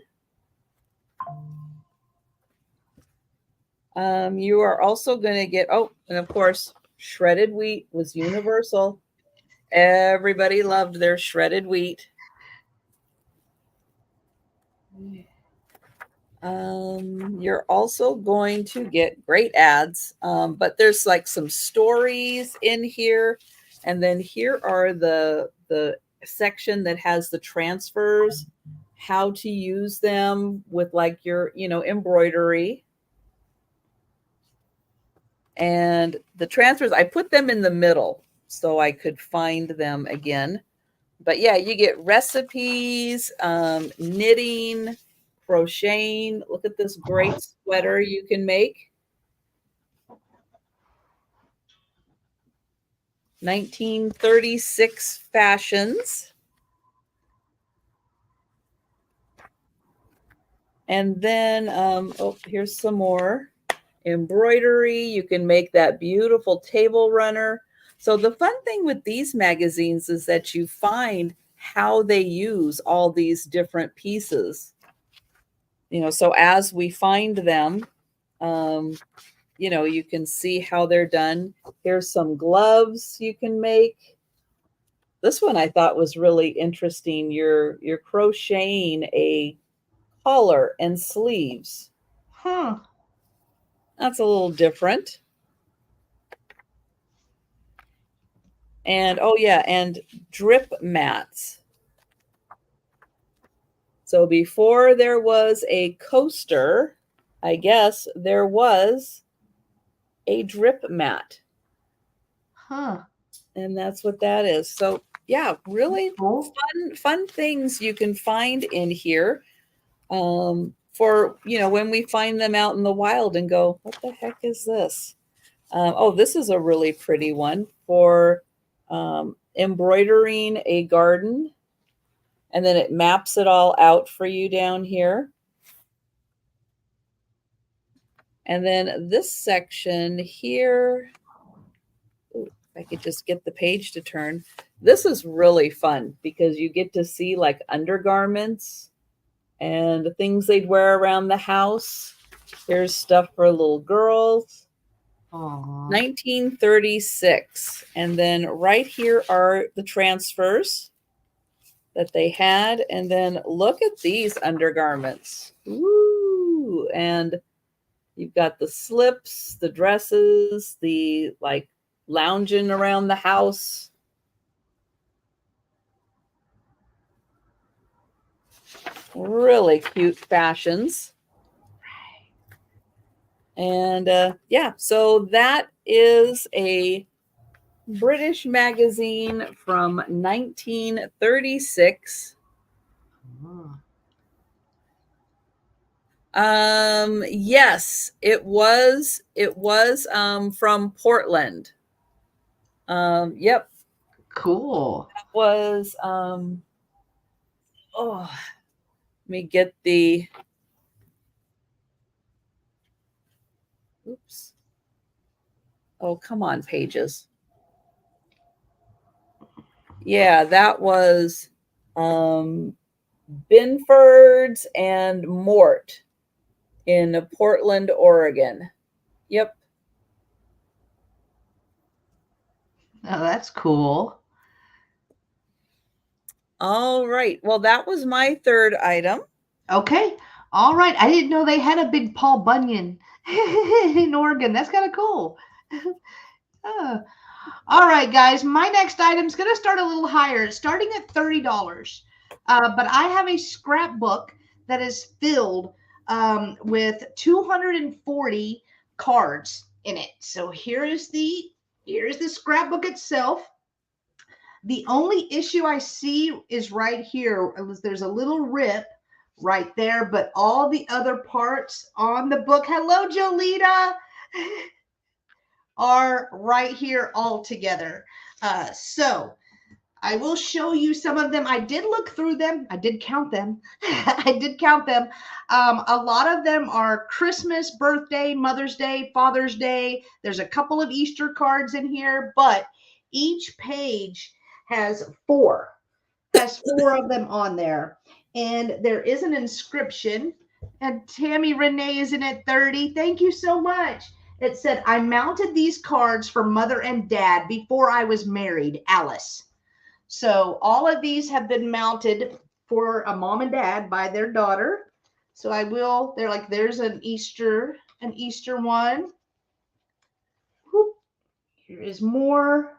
You are also going to get, and of course, shredded wheat was universal. Everybody loved their shredded wheat. You're also going to get great ads, but there's like some stories in here. And then here are the section that has the transfers, how to use them with like your, embroidery. And the transfers, I put them in the middle so I could find them again. But yeah, you get recipes, knitting, crocheting. Look at this great sweater you can make. 1936 fashions. And then, here's some more embroidery. You can make that beautiful table runner. So the fun thing with these magazines is that you find how they use all these different pieces. So as we find them, you can see how they're done. Here's some gloves you can make. This one I thought was really interesting. You're crocheting a collar and sleeves. That's a little different. And and drip mats. So before there was a coaster, I guess there was a drip mat. And that's what that is. So yeah, really fun things you can find in here. For when we find them out in the wild and go, what the heck is this? This is a really pretty one for embroidering a garden, and then it maps it all out for you down here. And then this section here, if I could just get the page to turn. This is really fun because you get to see like undergarments and the things they'd wear around the house. There's stuff for little girls. 1936. And then right here are the transfers. that they had. And then look at these undergarments. Ooh, and you've got the slips, the dresses, the like lounging around the house. Really cute fashions. And yeah, so that is a British magazine from 1936. Yes, it was from Portland. Yep. Cool. That was oh, let me get the oops. Oh, come on, pages. Yeah, that was Binford's and Mort in Portland, Oregon. Yep. Oh, that's cool. All right. Well, that was my third item. Okay. All right. I didn't know they had a big Paul Bunyan in Oregon. That's kind of cool. All right, guys. My next item is going to start a little higher. It's starting at $30. But I have a scrapbook that is filled with 240 cards in it. So here's the scrapbook itself. The only issue I see is right here. There's a little rip right there, but all the other parts on the book, hello, Jolita, are right here all together. So I will show you some of them. I did look through them. I did count them. I did count them. A lot of them are Christmas, birthday, Mother's Day, Father's Day. There's a couple of Easter cards in here, but each page has four of them on there. And there is an inscription. And Tammy Renee is in at 30. Thank you so much. It said, I mounted these cards for Mother and Dad before I was married, Alice. So all of these have been mounted for a mom and dad by their daughter. So they're like, there's an Easter one. Whoop. Here is more.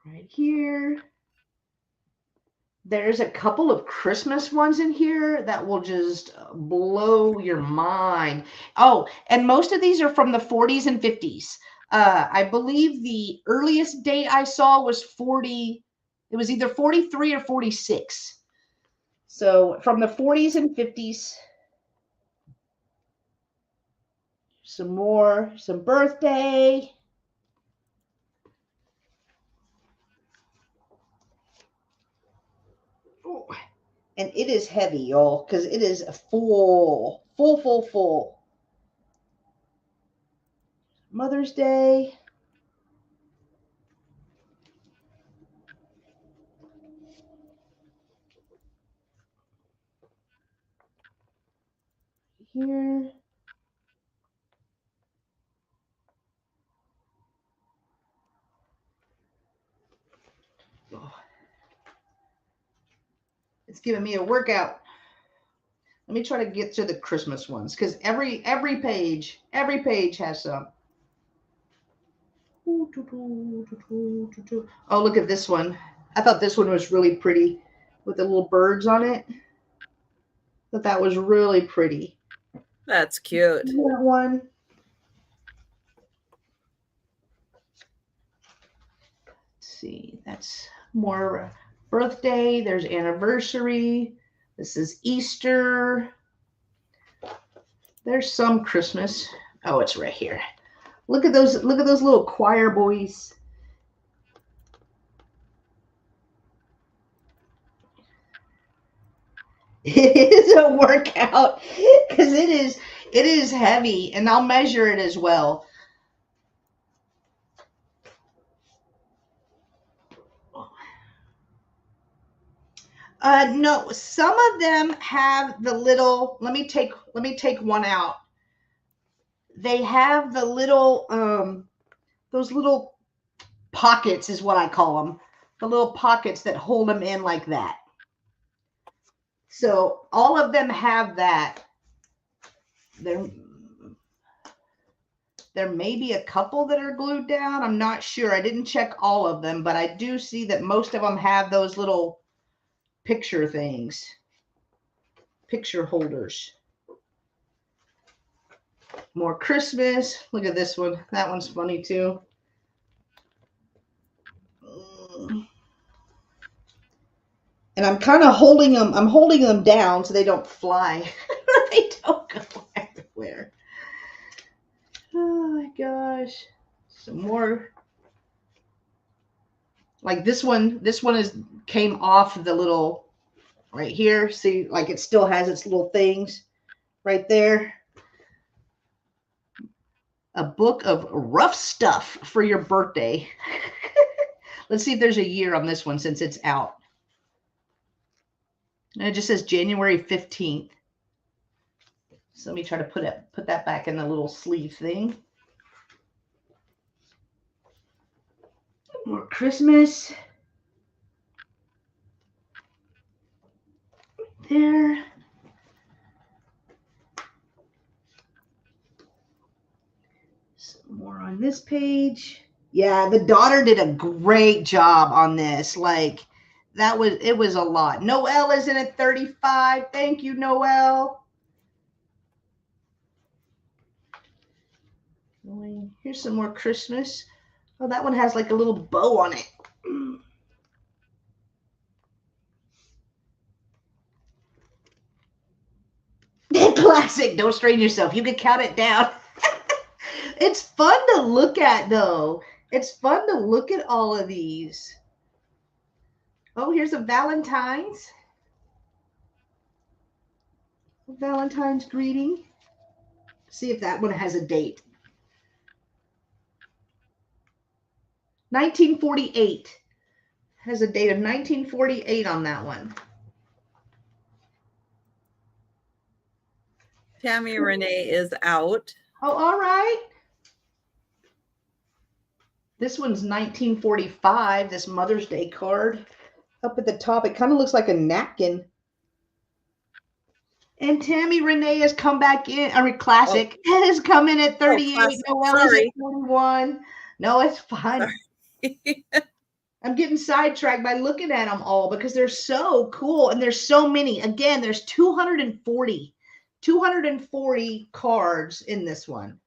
Right here. There's a couple of Christmas ones in here that will just blow your mind. Oh, and most of these are from the 40s and 50s. I believe the earliest date I saw was 40. It was either 43 or 46. So from the 40s and 50s. Some more, some birthday. Ooh. And it is heavy, y'all, because it is full. Mother's Day. Here. Oh. It's giving me a workout. Let me try to get to the Christmas ones because every page has some. Oh, look at this one. I thought this one was really pretty with the little birds on it. Thought that was really pretty. That's cute. That one. Let's see. That's more birthday. There's anniversary. This is Easter. There's some Christmas. Oh, it's right here. Look at those little choir boys. It is a workout because it is heavy, and I'll measure it as well. No, some of them have the little, let me take one out. They have the little, those little pockets is what I call them. The little pockets that hold them in like that. So all of them have that. There may be a couple that are glued down. I'm not sure. I didn't check all of them, but I do see that most of them have those little picture things, picture holders. More Christmas. Look at this one. That one's funny too. And I'm kind of holding them. I'm holding them down so they don't fly. They don't go everywhere. Oh my gosh. Some more. Like this one came off the little right here. See, like it still has its little things right there. A book of rough stuff for your birthday. Let's see if there's a year on this one since it's out. And it just says January 15th. So let me try to put that back in the little sleeve thing. More Christmas. There. Some more on this page. Yeah, the daughter did a great job on this. Like, it was a lot. Noelle is in at 35. Thank you, Noelle. Here's some more Christmas. Oh, that one has like a little bow on it. Classic. Don't strain yourself. You can count it down. It's fun to look at, though. It's fun to look at all of these. Oh, here's a Valentine's. Valentine's greeting. See if that one has a date. 1948. Has a date of 1948 on that one. Tammy Renee is out. Oh, all right. This one's 1945, this Mother's Day card. Up at the top, it kind of looks like a napkin. And Tammy Renee has come back in. Classic has come in at 38. Noelle is at 41. No, it's fine. I'm getting sidetracked by looking at them all because they're so cool and there's so many. Again, there's 240 cards in this one.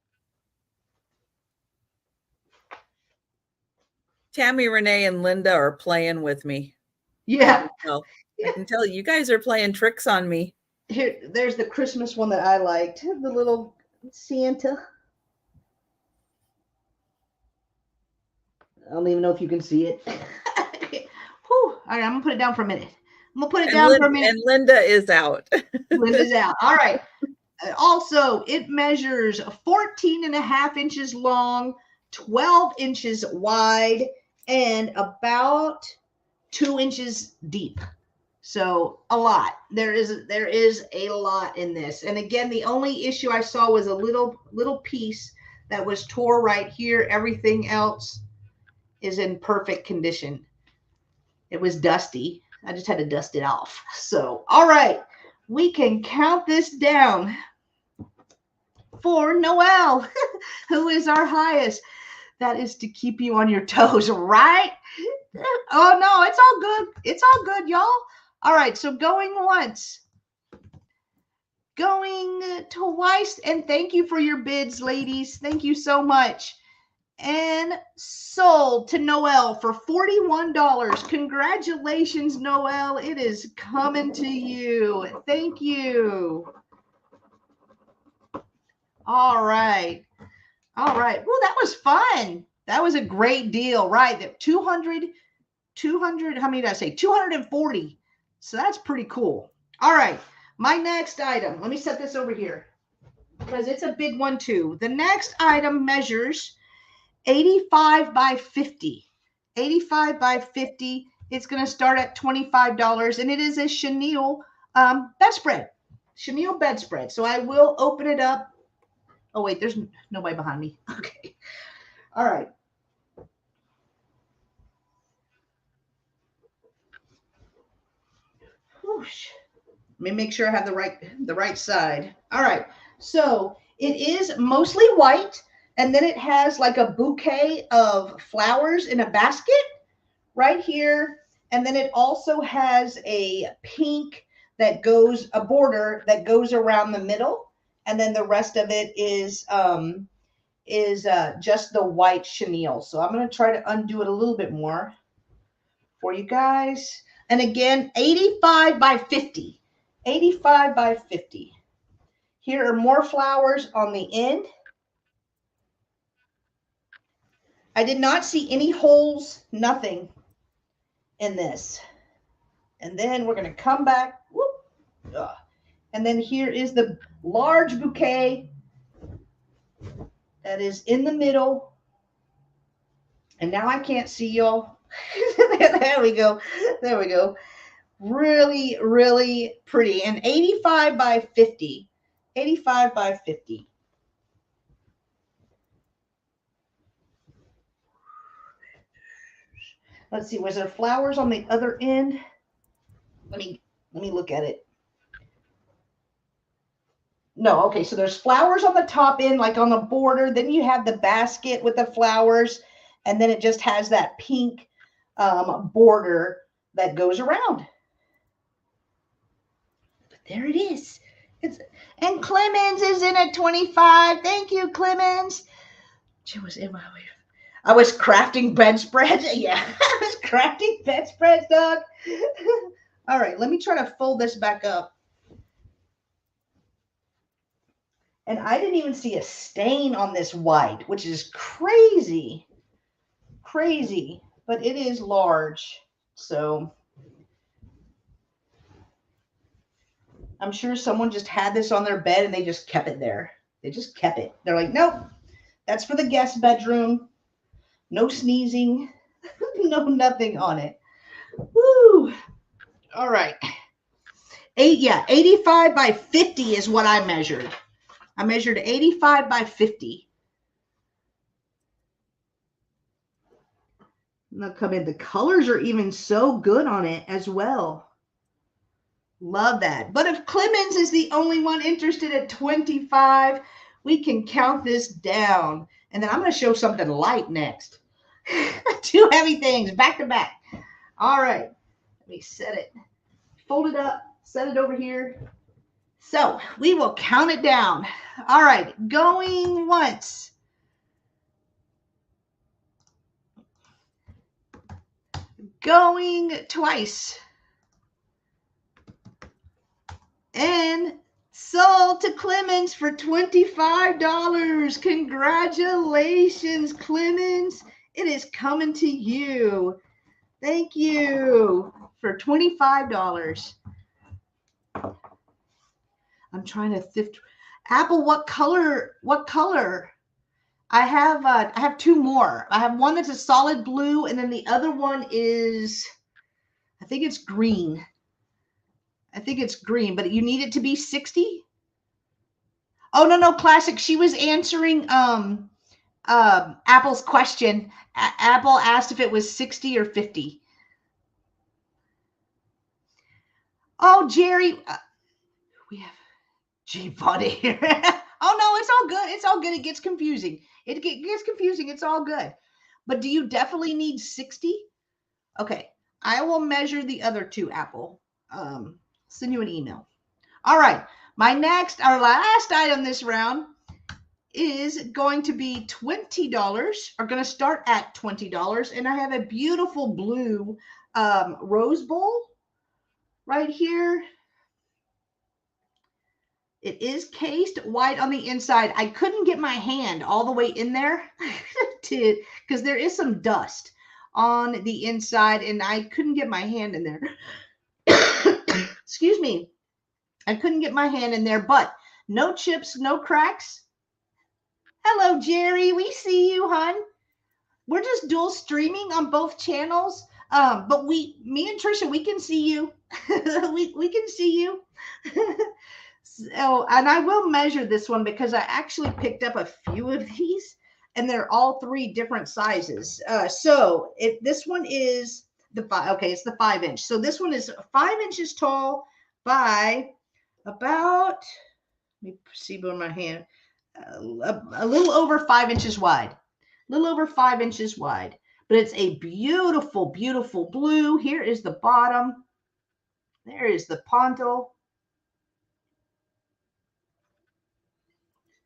Tammy Renee and Linda are playing with me. Yeah. I can tell you guys are playing tricks on me. Here, there's the Christmas one that I liked. The little Santa. I don't even know if you can see it. Whew. All right, I'm going to put it down for a minute. I'm going to put it down for a minute. And Linda is out. Linda's out. All right. Also, it measures 14.5 inches long, 12 inches wide, and about 2 inches deep. So a lot. There is a lot in this. And again, the only issue I saw was a little piece that was tore right here. Everything else is in perfect condition. It was dusty. I just had to dust it off. So, all right, we can count this down for Noelle, who is our highest. That is to keep you on your toes, right? Oh, no, it's all good. It's all good, y'all. All right, so going once, going twice, and thank you for your bids, ladies. Thank you so much. And sold to Noelle for $41. Congratulations, Noelle. It is coming to you. Thank you. All right. All right. Well, that was fun. That was a great deal, right? 200, how many did I say? 240. So that's pretty cool. All right. My next item, let me set this over here because it's a big one too. The next item measures 85 by 50. 85 by 50. It's going to start at $25, and it is a chenille bedspread. Chenille bedspread. So I will open it up. Oh, wait, there's nobody behind me. Okay. All right. Whoosh. Let me make sure I have the right side. All right. So it is mostly white, and then it has like a bouquet of flowers in a basket right here. And then it also has a pink that goes, a border that goes around the middle. And then the rest of it is just the white chenille. So I'm going to try to undo it a little bit more for you guys. And again, 85 by 50. 85 by 50. Here are more flowers on the end. I did not see any holes, nothing in this. And then we're going to come back. Whoop, and then here is the large bouquet that is in the middle. And now I can't see y'all. There we go. There we go. Really, really pretty. And 85 by 50. 85 by 50. Let's see, was there flowers on the other end? Let me look at it. No, okay, so there's flowers on the top end, like on the border. Then you have the basket with the flowers, and then it just has that pink border that goes around. But there it is. And Clemens is in at 25. Thank you, Clemens. I was crafting bedspreads. Yeah, I was crafting bedspreads, Doug. All right, let me try to fold this back up. And I didn't even see a stain on this white, which is crazy. Crazy, but it is large. So I'm sure someone just had this on their bed and they just kept it there. They just kept it. They're like, nope, that's for the guest bedroom. No sneezing, no nothing on it. Woo! All right. 85 by 50 is what I measured. I measured 85 by 50. Now come in. The colors are even so good on it as well. Love that. But if Clemens is the only one interested at 25, we can count this down. And then I'm going to show something light next. 2 heavy things back to back. All right. Let me set it. Fold it up. Set it over here. So we will count it down. All right. Going once. Going twice. And sold to Clemens for $25. Congratulations, Clemens. It is coming to you. Thank you for $25. I'm trying to thrift. Apple, what color? What color? I have 2 more. I have one that's a solid blue, and then the other one is, I think it's green. I think it's green, but you need it to be 60. Oh, no, Classic. She was answering Apple's question. Apple asked if it was 60 or 50. Oh, Jerry, we have G-Buddy here. Oh, no, it's all good. It's all good. It gets confusing. It gets confusing. It's all good. But do you definitely need 60? Okay, I will measure the other 2, Apple. Send you an email. All right, our last item this round is going to be $20, or going to start at $20. And I have a beautiful blue rose bowl right here. It is cased white on the inside. I couldn't get my hand all the way in there because there is some dust on the inside, and I couldn't get my hand in there. Excuse me. I couldn't get my hand in there, but no chips, no cracks. Hello, Jerry. We see you, hon. We're just dual streaming on both channels. But me and Trisha, we can see you. we can see you. So, and I will measure this one because I actually picked up a few of these, and they're all 3 different sizes. So if this one is Okay, it's the 5-inch. So this one is 5 inches tall by about, let me see where my hand, a little over 5 inches wide. A little over 5 inches wide. But it's a beautiful, beautiful blue. Here is the bottom. There is the poncho.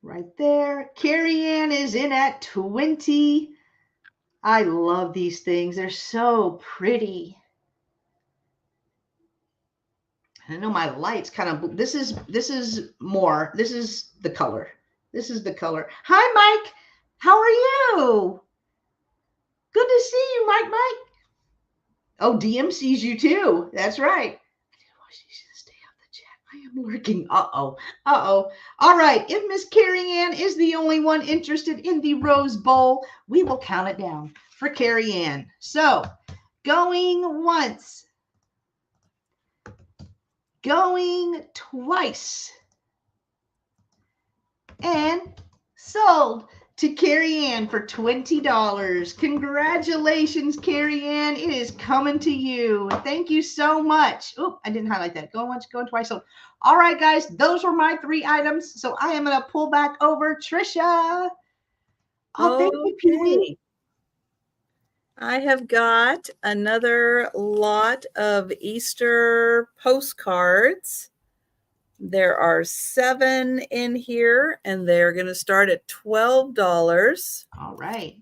Right there. Carrie Ann is in at 20. I love these things. They're so pretty. I know my light's kind of, this is more, this is the color. This is the color. Hi, Mike. How are you? Good to see you, Mike. Oh, DM sees you too. That's right. Stay out the chat. I am lurking. Uh-oh. Uh-oh. All right. If Miss Carrie Ann is the only one interested in the Rose Bowl, we will count it down for Carrie Ann. So, going once. Going twice. And sold to Carrie Ann for $20. Congratulations, Carrie Ann. It is coming to you. Thank you so much. Oh, I didn't highlight that. Going once, going twice, sold. All right, guys, those were my 3 items. So I am going to pull back over Trisha. Oh, thank you, Pee-wee. I have got another lot of Easter postcards. There are 7 in here, and they're going to start at $12. All right.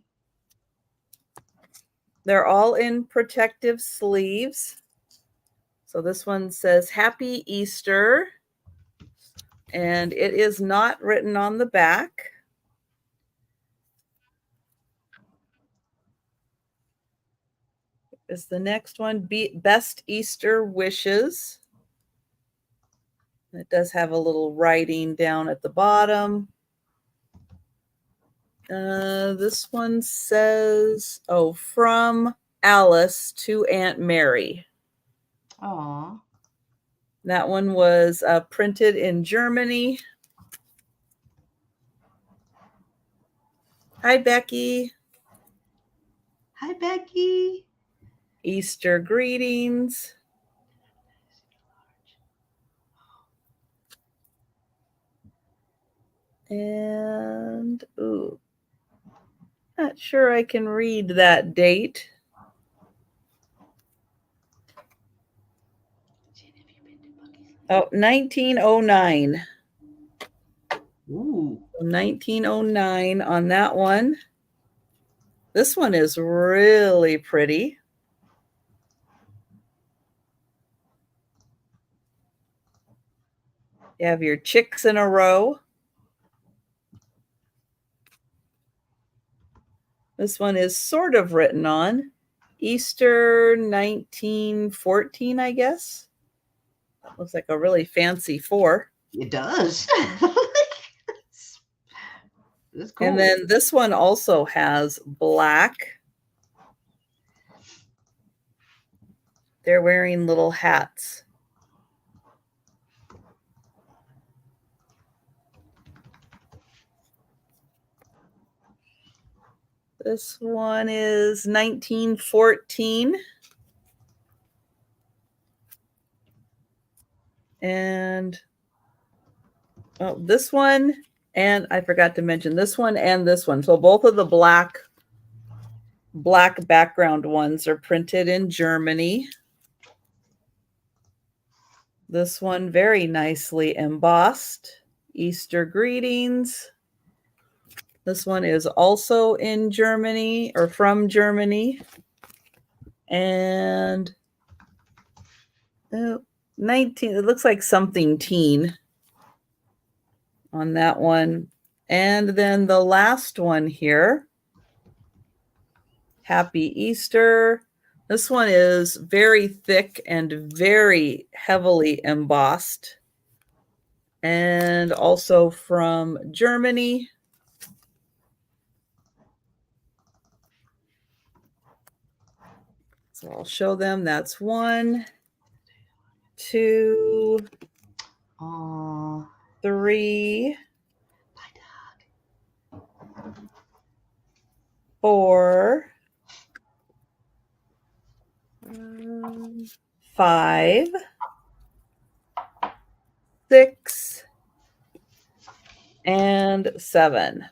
They're all in protective sleeves. So this one says Happy Easter, and it is not written on the back. Is the next one Best Easter Wishes. It does have a little writing down at the bottom. This one says, oh, from Alice to Aunt Mary. Aw. That one was printed in Germany. Hi, Becky. Hi, Becky. Easter greetings. And, ooh, not sure I can read that date. Oh, 1909. Ooh. 1909 on that one. This one is really pretty. You have your chicks in a row. This one is sort of written on. Easter 1914, I guess. That looks like a really fancy 4. It does. That's cool. And then this one also has black. They're wearing little hats. This one is 1914. And oh, this one, and I forgot to mention this one and this one. So both of the black background ones are printed in Germany. This one very nicely embossed. Easter greetings. This one is also in Germany or from Germany. And 19, it looks like something teen on that one. And then the last one here, Happy Easter. This one is very thick and very heavily embossed. And also from Germany. So I'll show them. That's 1, 2, 3, 4, 5, 6, and 7.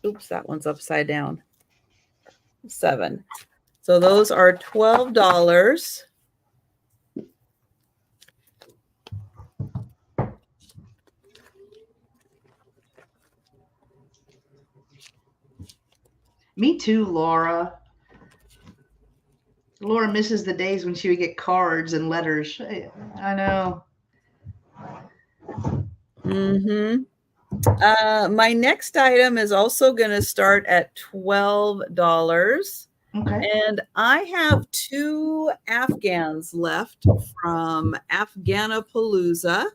Oops, that one's upside down. 7. So those are $12. Me too, Laura. Laura misses the days when she would get cards and letters. I know. Mm-hmm. My next item is also going to start at $12. Okay. And I have 2 Afghans left from Afghanapalooza.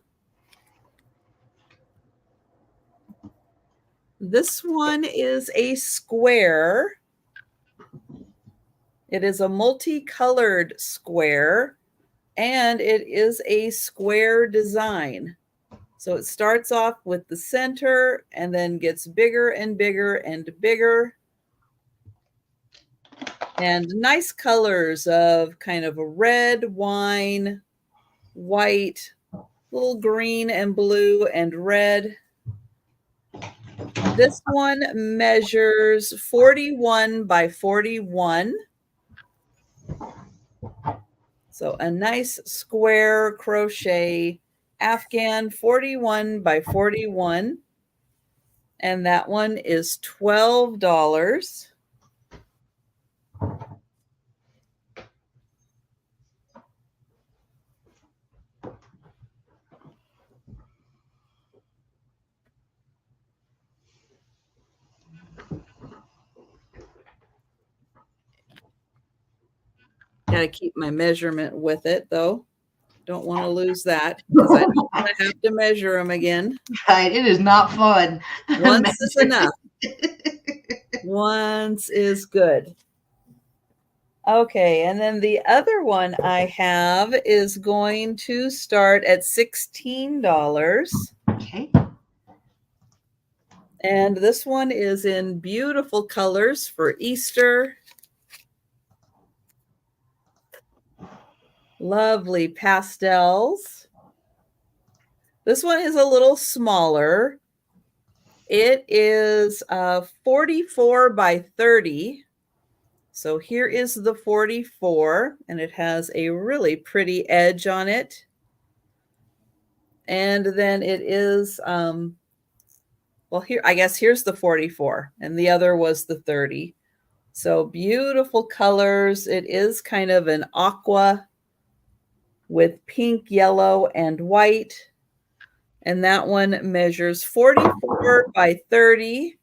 This one is a square. It is a multicolored square, and it is a square design. So it starts off with the center and then gets bigger and bigger and bigger. And nice colors of kind of a red, wine, white, little green and blue and red. This one measures 41 by 41. So a nice square crochet Afghan 41 by 41. And that one is $12. Got to keep my measurement with it, though. Don't want to lose that because I don't want to have to measure them again. Right. It is not fun. Once is enough. Once is good. Okay, and then the other one I have is going to start at $16. Okay. And this one is in beautiful colors for Easter. Lovely pastels. This one is a little smaller. It is 44 by 30. So here is the 44, and it has a really pretty edge on it. And then it is, well, here, I guess here's the 44, and the other was the 30. So beautiful colors. It is kind of an aqua with pink, yellow, and white. And that one measures 44 by 30,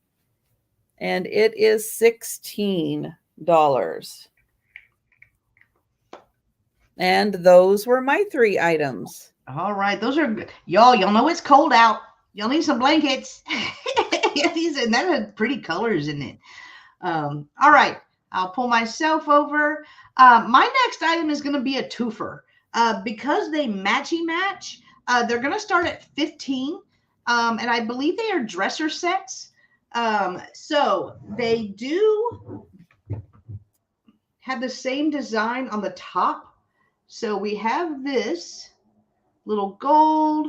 and it is $16. And those were my 3 items. All right. Those are good. Y'all know it's cold out. Y'all need some blankets. And that had pretty colors in it. All right. I'll pull myself over. My next item is going to be a twofer. Because they matchy match, they're going to start at 15. And I believe they are dresser sets. So they do have the same design on the top. So we have this little gold.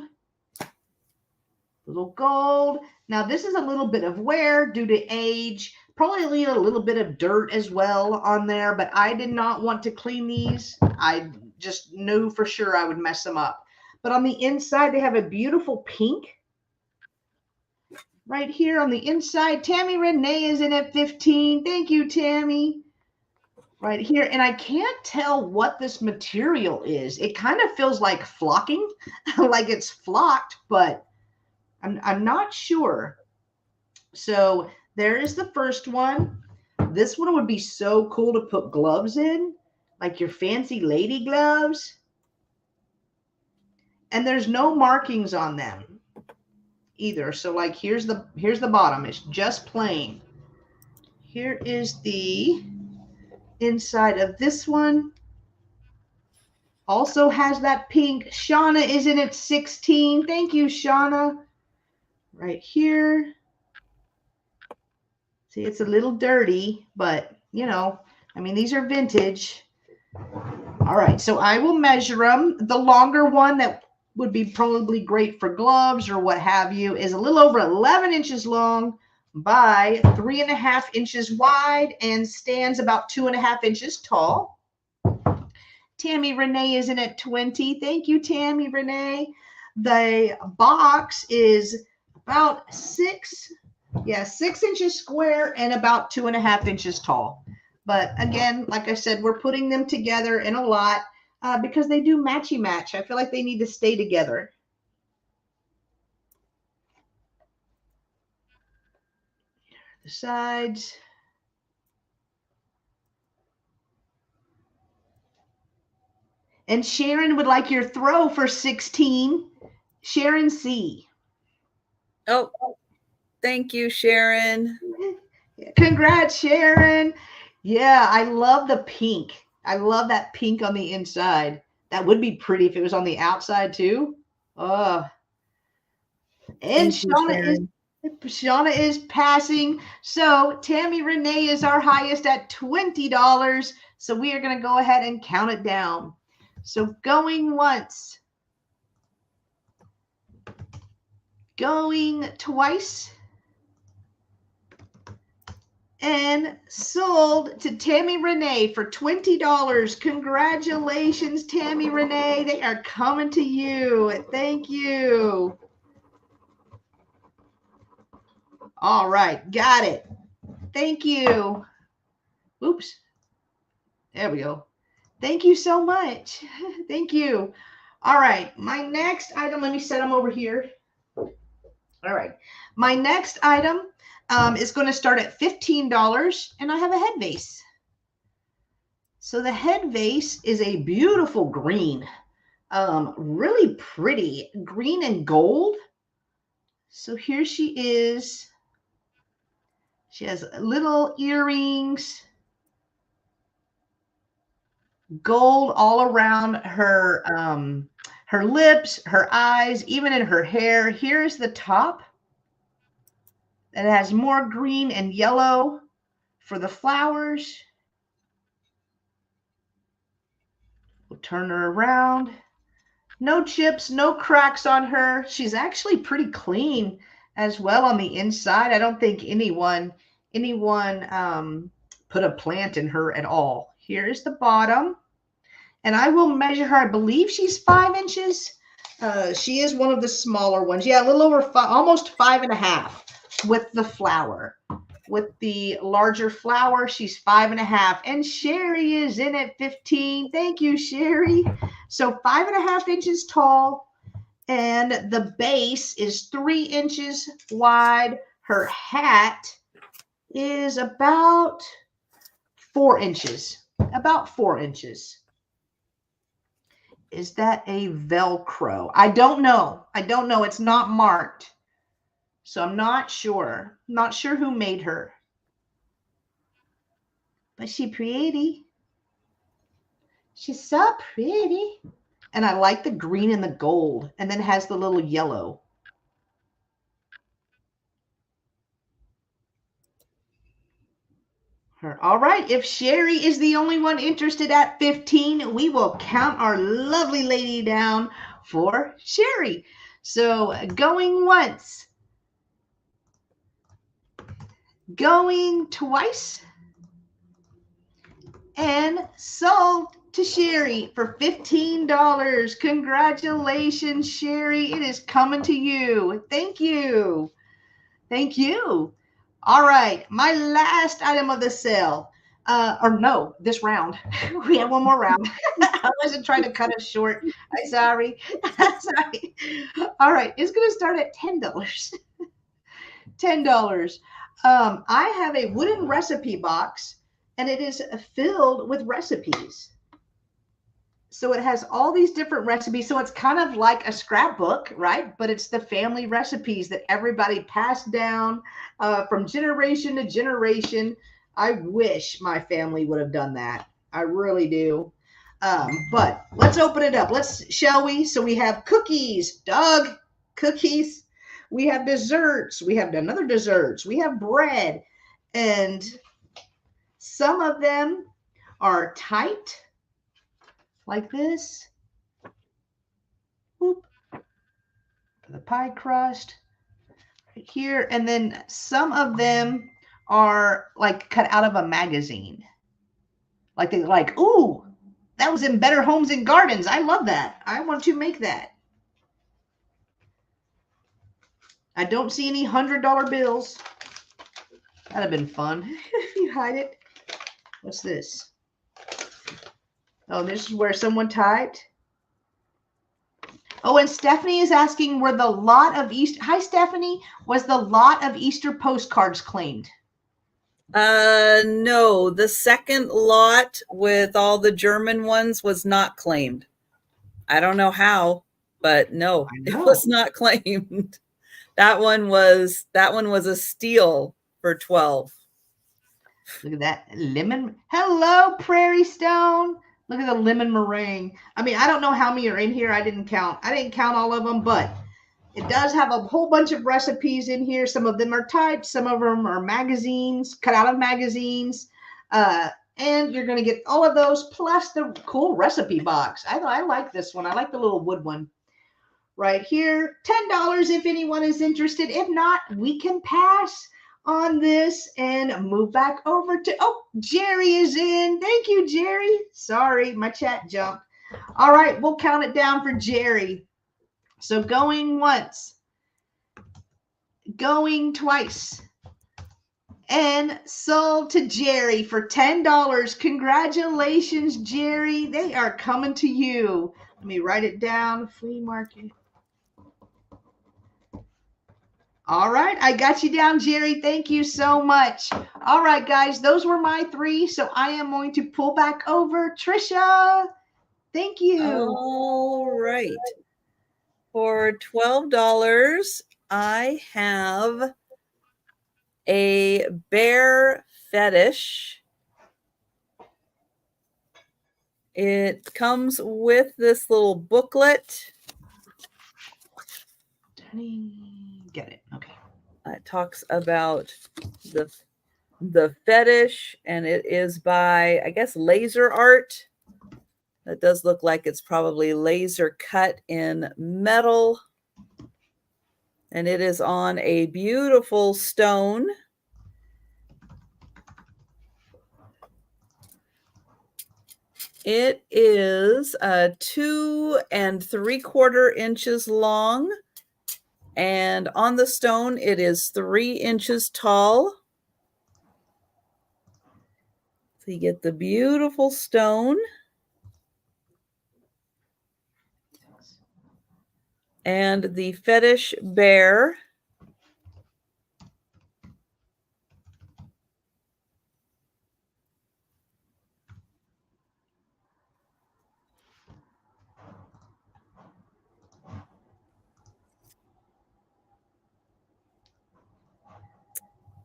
Now this is a little bit of wear due to age, probably a little bit of dirt as well on there, but I did not want to clean these. I just knew for sure I would mess them up. But on the inside, they have a beautiful pink. Right here on the inside, Tammy Renee is in at 15. Thank you, Tammy. Right here. And I can't tell what this material is. It kind of feels like flocking, like it's flocked, but I'm not sure. So there is the first one. This one would be so cool to put gloves in, like your fancy lady gloves. And there's no markings on them either. So like here's the bottom. It's just plain. Here is the inside of this one. Also has that pink. Shauna is in at 16. Thank you, Shauna. Right here. See, it's a little dirty, but you know, I mean, these are vintage. All right, so I will measure them. The longer one that would be probably great for gloves or what have you is a little over 11 inches long by 3.5 inches wide and stands about 2.5 inches tall. Tammy Renee is in at 20. Thank you, Tammy Renee. The box is about 6 inches square and about 2.5 inches tall. But again, like I said, we're putting them together in a lot because they do matchy match. I feel like they need to stay together. The sides. And Sharon would like your throw for 16. Sharon C. Oh, thank you, Sharon. Congrats, Sharon. Yeah, I love the pink. I love that pink on the inside. That would be pretty if it was on the outside too. Oh. And Shauna is passing. So Tammy Renee is our highest at $20. So we are going to go ahead and count it down. So going once. Going twice. And sold to Tammy Renee for $20. Congratulations, Tammy Renee. They are coming to you. Thank you. All right, got it. Thank you. Oops. There we go. Thank you so much. Thank you. All right, my next item, let me set them over here. All right, my next item is going to start at $15, and I have a head vase. So the head vase is a beautiful green, really pretty green and gold. So here she is. She has little earrings, gold all around her lips, her eyes, even in her hair. Here's the top. It has more green and yellow for the flowers. We'll turn her around. No chips, no cracks on her. She's actually pretty clean as well on the inside. I don't think anyone put a plant in her at all. Here's the bottom. And I will measure her. I believe she's 5 inches. She is one of the smaller ones. Yeah, a little over almost 5.5 with the flower. With the larger flower, she's 5.5. And Sherry is in at 15. Thank you, Sherry. So 5.5 inches tall. And the base is 3 inches wide. Her hat is about 4 inches. About 4 inches. Is that a Velcro? I don't know. I don't know. It's not marked. So I'm not sure. Not sure who made her. But she's pretty. She's so pretty. And I like the green and the gold. And then it has the little yellow. All right, if Sherry is the only one interested at 15, we will count our lovely lady down for Sherry. So going once, going twice, and sold to Sherry for $15. Congratulations, Sherry. It is coming to you. Thank you. Thank you. All right, my last item of the sale, or no, this round. We have one more round. I wasn't trying to cut it short. I'm sorry. Sorry. All right, it's going to start at $10. $10. I have a wooden recipe box, and it is filled with recipes. So it has all these different recipes. So it's kind of like a scrapbook, right? But it's the family recipes that everybody passed down from generation to generation. I wish my family would have done that. I really do. But let's open it up. Shall we? So we have cookies, Doug, cookies. We have desserts. We have another desserts. We have bread. And some of them are tight, like this. Whoop. The pie crust right here. And then some of them are like cut out of a magazine. Like they like, ooh, that was in Better Homes and Gardens. I love that. I want to make that. I don't see any $100 bills. That'd have been fun if you hide it. What's this? Oh, this is where someone typed. Oh, and Stephanie is asking, were the lot of Easter... Hi, Stephanie. Was the lot of Easter postcards claimed? No, the second lot with all the German ones was not claimed. I don't know how, but no, it was not claimed. That one was a steal for 12. Look at that lemon. Hello, Prairie Stone. Look at the lemon meringue. I mean, I don't know how many are in here. I didn't count all of them, but it does have a whole bunch of recipes in here. Some of them are typed. Some of them are magazines, cut out of magazines. And you're going to get all of those plus the cool recipe box. I like this one. I like the little wood one right here. $10 if anyone is interested. If not, we can pass on this and move back over to, oh, Jerry is in. Thank you, Jerry. Sorry, my chat jumped. All right, we'll count it down for Jerry. So going once, going twice, and sold to Jerry for $10. Congratulations, Jerry. They are coming to you. Let me write it down. Flea market. All right, I got you down, Jerry. Thank you so much. All right, guys, those were my 3. So I am going to pull back over. Trisha, thank you. All right. For $12, I have a bear fetish. It comes with this little booklet. Get it. Okay. It talks about the fetish, and it is by, I guess, laser art. That does look like it's probably laser cut in metal. And it is on a beautiful stone. It is 2 3/4 inches long. And on the stone, it is 3 inches tall. So you get the beautiful stone. And the fetish bear.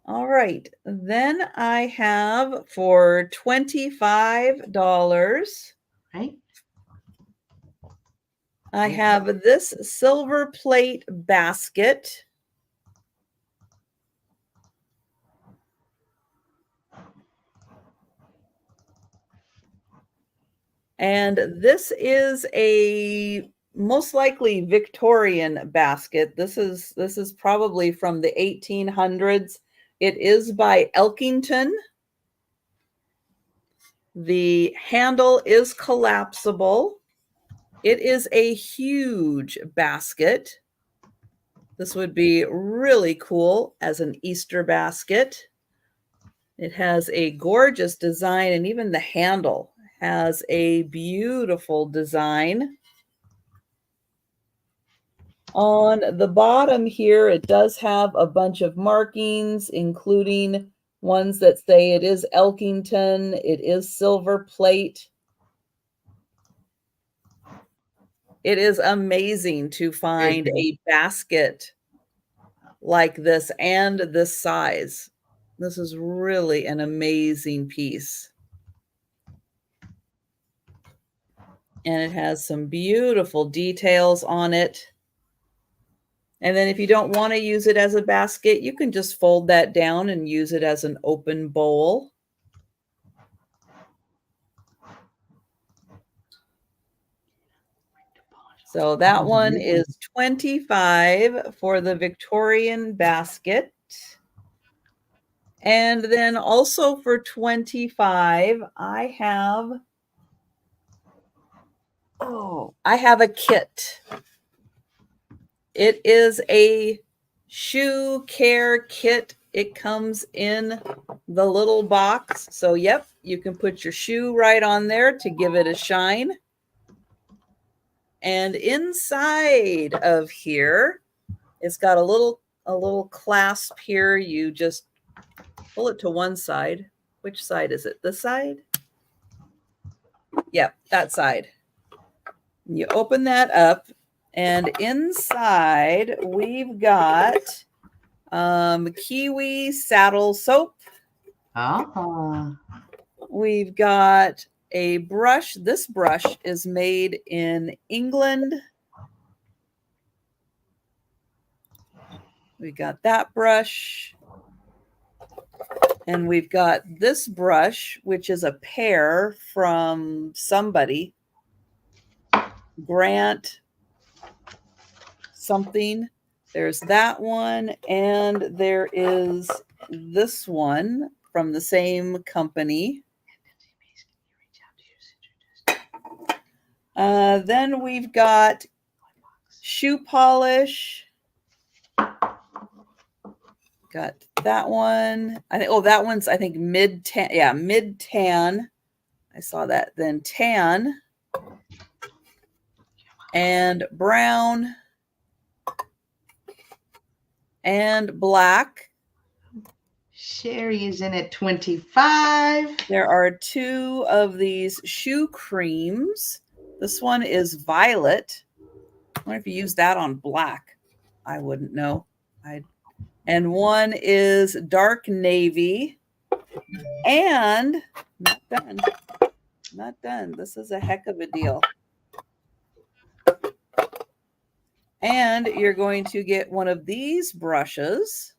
All right. Then I have for $25. Right. I have this silver plate basket. And this is a most likely Victorian basket. This is probably from the 1800s. It is by Elkington. The handle is collapsible. It is a huge basket. This would be really cool as an Easter basket. It has a gorgeous design, and even the handle has a beautiful design. On the bottom here, it does have a bunch of markings, including ones that say it is Elkington, it is silver plate. It is amazing to find a basket like this and this size. This is really an amazing piece. And it has some beautiful details on it. And then if you don't want to use it as a basket, you can just fold that down and use it as an open bowl. So that Oh, one really? is $25 for the Victorian basket. And then also for $25, I have a kit. It is a shoe care kit. It comes in the little box. So, yep, you can put your shoe right on there to give it a shine. And inside of here, it's got a little clasp here. You just pull it to one side. Which side is it? This side? Yep, that side. You open that up, and inside we've got Kiwi saddle soap. We've got a brush. This brush is made in England. We got that brush. And we've got this brush, which is a pear from somebody. Grant something. There's that one. And there is this one from the same company. Then we've got shoe polish. Got that one. That one's, I think, mid-tan. Yeah, mid-tan. I saw that. Then tan and brown and black. Sherry is in at 25. There are 2 of these shoe creams. This one is violet. I wonder if you use that on black. I wouldn't know. And one is dark navy. And not done. Not done. This is a heck of a deal. And you're going to get one of these brushes.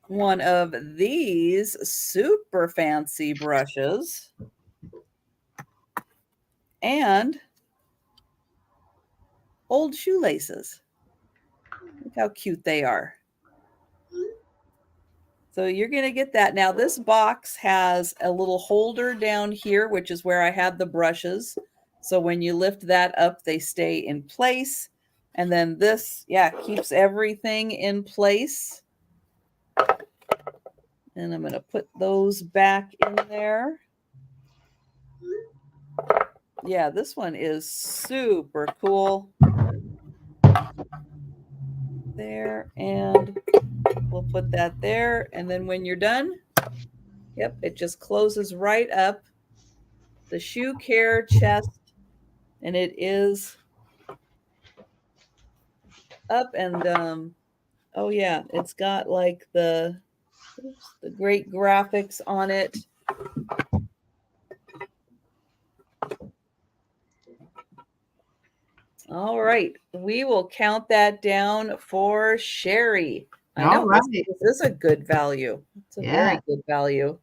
One of these super fancy brushes. And old shoelaces. Look how cute they are. So you're going to get that. Now, this box has a little holder down here, which is where I had the brushes. So when you lift that up, they stay in place. And then this, keeps everything in place. And I'm going to put those back in there. Yeah, this one is super cool. There, and we'll put that there. And then when you're done, it just closes right up. The shoe care chest, and it is up, and it's got like the great graphics on it. All right, we will count that down for Sherry. I know All right. this is a good value. It's a very good value.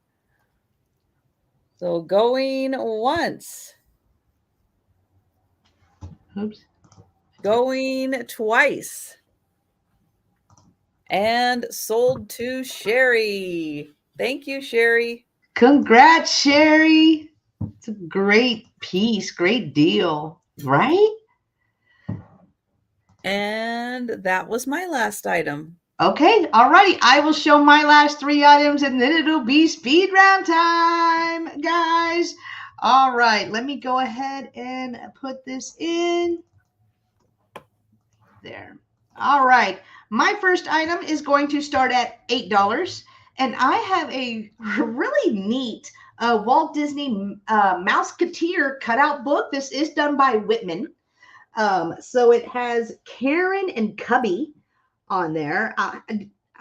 So going once. Oops. Going twice. And sold to Sherry. Thank you, Sherry. Congrats, Sherry. It's a great piece, great deal, right? And that was my last item. Okay, all righty. I will show my last 3 items, and then it'll be speed round time, guys. All right, let me go ahead and put this in. There. All right. My first item is going to start at $8, and I have a really neat Walt Disney Mouseketeer cutout book. This is done by Whitman. So it has Karen and Cubby on there. I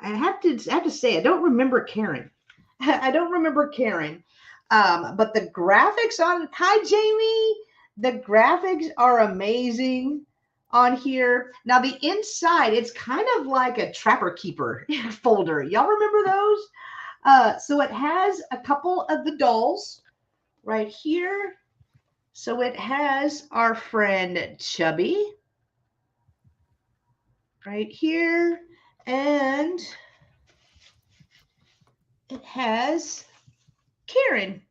have to say, I don't remember Karen. I don't remember Karen. But the graphics on, hi Jamie. The graphics are amazing on here. Now the inside, it's kind of like a Trapper Keeper folder. Y'all remember those? So it has a couple of the dolls right here. So it has our friend Chubby right here, and it has Karen.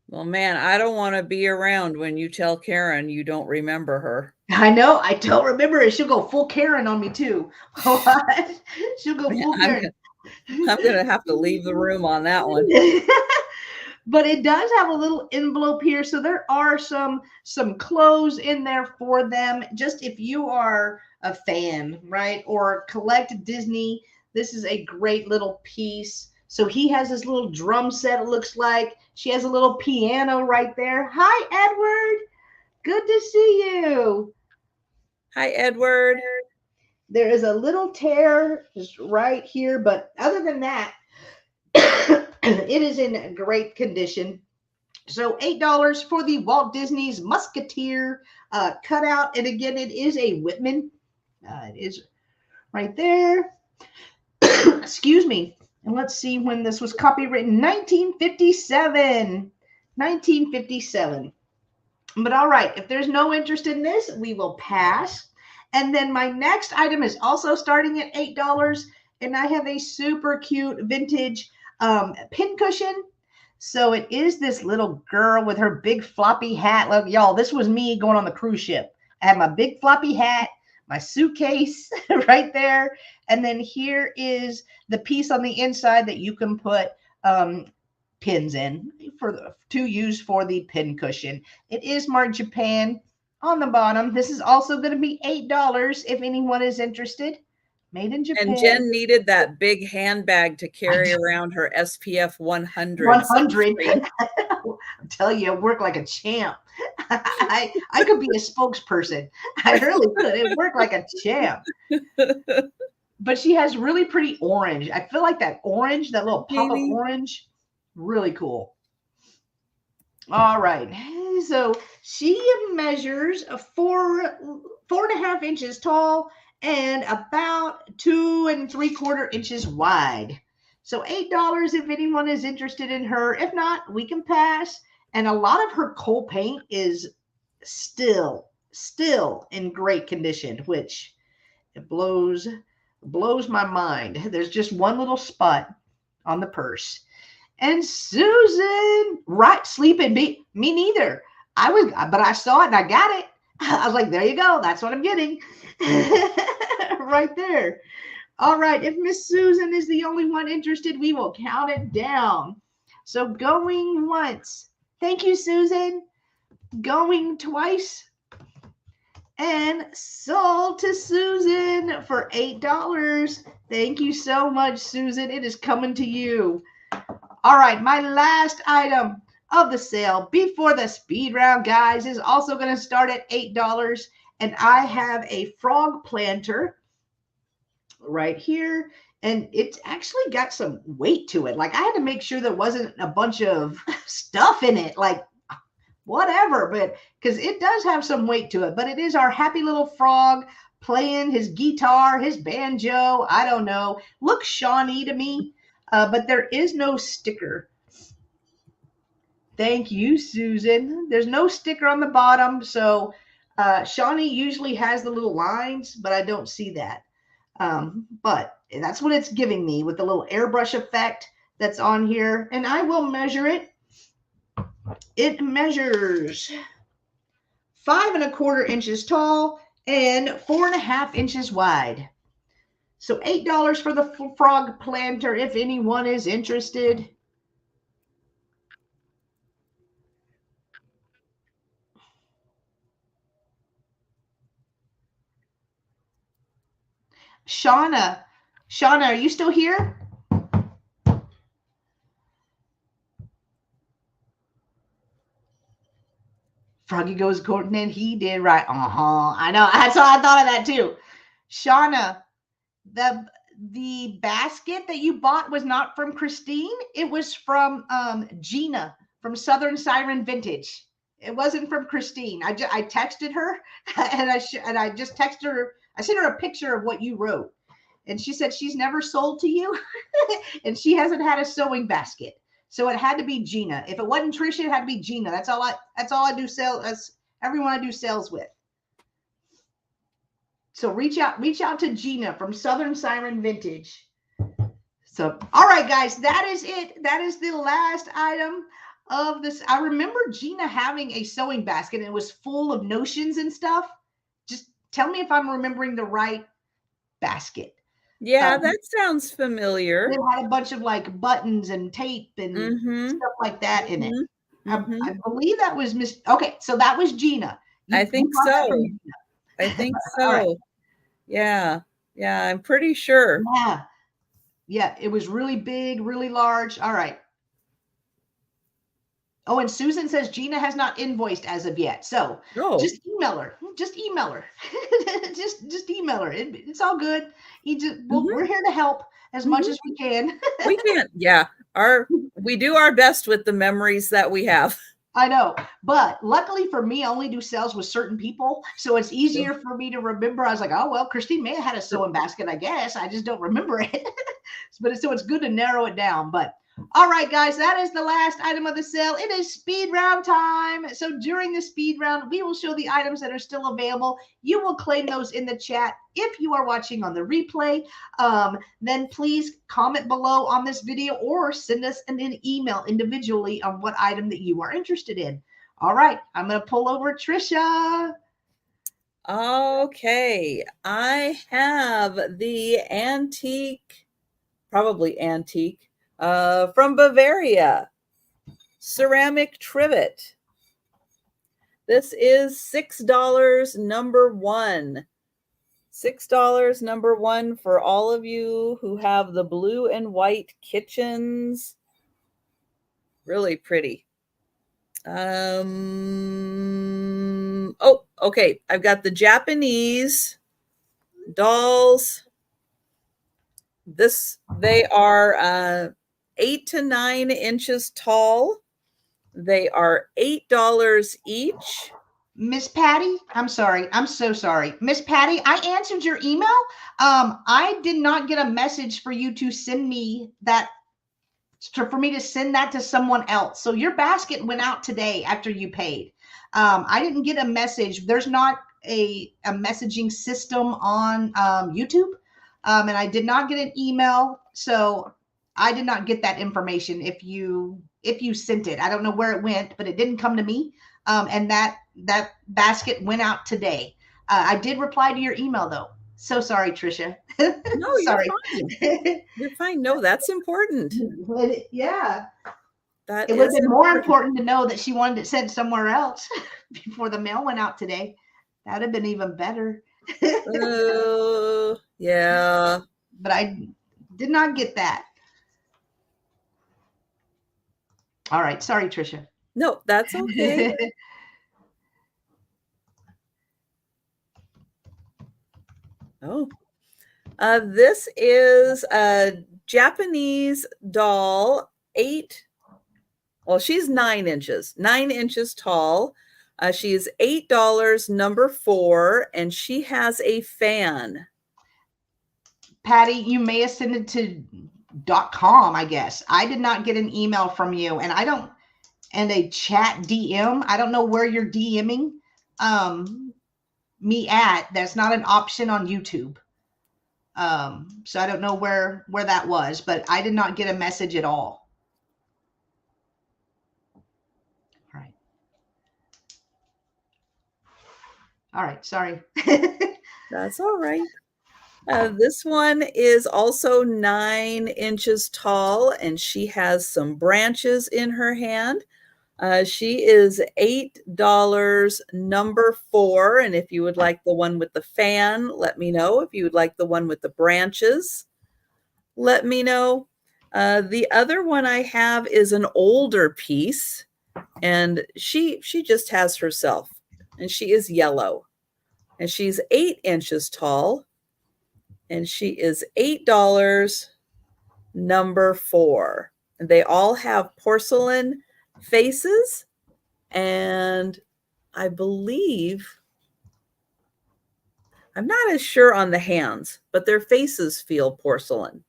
Well, man, I don't want to be around when you tell Karen you don't remember her. I know. I don't remember it. She'll go full Karen on me too. She'll go Man, full Karen. I'm gonna have to leave the room on that one. But it does have a little envelope here, so there are some clothes in there for them. Just if you are a fan, right, or collect Disney, this is a great little piece. So he has this little drum set, it looks like. She has a little piano right there. Hi, Edward. Good to see you. Hi, Edward. There is a little tear just right here, but other than that, it is in great condition. So $8 for the Walt Disney's Musketeer cutout. And again, it is a Whitman. It is right there. Excuse me. And let's see when this was copywritten. 1957. 1957. But all right, if there's no interest in this, we will pass. And then my next item is also starting at $8. And I have a super cute vintage pincushion. So it is this little girl with her big floppy hat. Look, y'all, this was me going on the cruise ship. I had my big floppy hat, my suitcase right there. And then here is the piece on the inside that you can put pins in to use for the pin cushion. It is marked Japan on the bottom. This is also going to be $8 if anyone is interested. Made in Japan. And Jen needed that big handbag to carry around her SPF 100. 100. I'm telling you, I work like a champ. I could be a spokesperson. I really could. It worked like a champ. But she has really pretty orange. I feel like that orange, that little pop of orange, really cool. All right. So she measures 4.5 inches tall and about 2 3/4 inches wide. So $8 if anyone is interested in her. If not, we can pass. And a lot of her coal paint is still in great condition, which it blows my mind. There's just one little spot on the purse. And Susan, right, sleeping. Me neither. But I saw it and I got it. I was like, there you go. That's what I'm getting. Right there. All right. If Miss Susan is the only one interested, we will count it down. So going once. Thank you, Susan. Going twice. And sold to Susan for $8. Thank you so much, Susan. It is coming to you. All right. My last item of the sale before the speed round, guys, is also going to start at $8. And I have a frog planter right here. And it's actually got some weight to it. Like I had to make sure there wasn't a bunch of stuff in it, like whatever, but because it does have some weight to it. But it is our happy little frog playing his guitar, his banjo. I don't know. Looks Shawnee to me, but there is no sticker. Thank you, Susan. There's no sticker on the bottom. So Shawnee usually has the little lines, but I don't see that. But that's what it's giving me with the little airbrush effect that's on here. And I will measure it. It measures 5 1/4 inches tall and 4.5 inches wide. So $8 for the frog planter if anyone is interested. Shauna, are you still here? Froggy goes, Gordon, he did right. I know. That's how I thought of that too. Shauna, the basket that you bought was not from Christine. It was from Gina from Southern Siren Vintage. It wasn't from Christine. I texted her and I just texted her. I sent her a picture of what you wrote. And she said she's never sold to you and she hasn't had a sewing basket. So it had to be Gina. If it wasn't Trisha, it had to be Gina. That's all I do sales. That's everyone I do sales with. So reach out to Gina from Southern Siren Vintage. So, all right, guys, that is it. That is the last item of this. I remember Gina having a sewing basket and it was full of notions and stuff. Just tell me if I'm remembering the right basket. Yeah, that sounds familiar. It had a bunch of like buttons and tape and stuff like that in it. I believe that was Miss. Okay, so that was Gina. I think so. I think so. Right. Yeah, I'm pretty sure. Yeah, it was really big, really large. All right. Oh, and Susan says Gina has not invoiced as of yet. So just email her. Just email her. just email her. It's all good. We're here to help as much as we can. We can. Yeah. We do our best with the memories that we have. I know, but luckily for me, I only do sales with certain people, so it's easier for me to remember. I was like, oh, well, Christine may have had a sewing basket, I guess. I just don't remember it. So it's good to narrow it down. But all right, guys, that is the last item of the sale. It is speed round time. So during the speed round, we will show the items that are still available. You will claim those in the chat. If you are watching on the replay, then please comment below on this video or send us an email individually on what item that you are interested in. All right, I'm going to pull over Trisha. Okay, I have the probably antique, from Bavaria, ceramic trivet. This is $6 number one. $6 number one for all of you who have the blue and white kitchens. Really pretty. Oh, okay. I've got the Japanese dolls. They are 8 to 9 inches tall. They are $8 each. Miss Patty, I'm sorry. I'm so sorry. Miss Patty, I answered your email. I did not get a message for you to send me that, for me to send that to someone else. So your basket went out today after you paid. I didn't get a message. There's not a messaging system on YouTube. And I did not get an email. So I did not get that information. If you sent it, I don't know where it went, but it didn't come to me. And that basket went out today. I did reply to your email though. So sorry, Trisha. No, sorry. You're fine. You're fine. No, that's important. Yeah. It would have been more important to know that she wanted it sent somewhere else before the mail went out today. That would have been even better. Yeah. But I did not get that. All right. Sorry, Trisha. No, that's okay. Oh, this is a Japanese doll, she's 9 inches tall. She is $8, number 4, and she has a fan. Patty, you may have sent it to .com, I guess. I did not get an email from you, and a chat DM. I don't know where you're DMing me at. That's not an option on YouTube. So I don't know where that was, but I did not get a message at all. All right. Sorry. That's all right. This one is also 9 inches tall, and she has some branches in her hand. She is $8, number 4. And if you would like the one with the fan, let me know. If you would like the one with the branches, let me know. The other one I have is an older piece, and she just has herself, and she is yellow, and she's 8 inches tall, and she is $8, number 4. And they all have porcelain faces, and I believe, I'm not as sure on the hands, but their faces feel porcelain.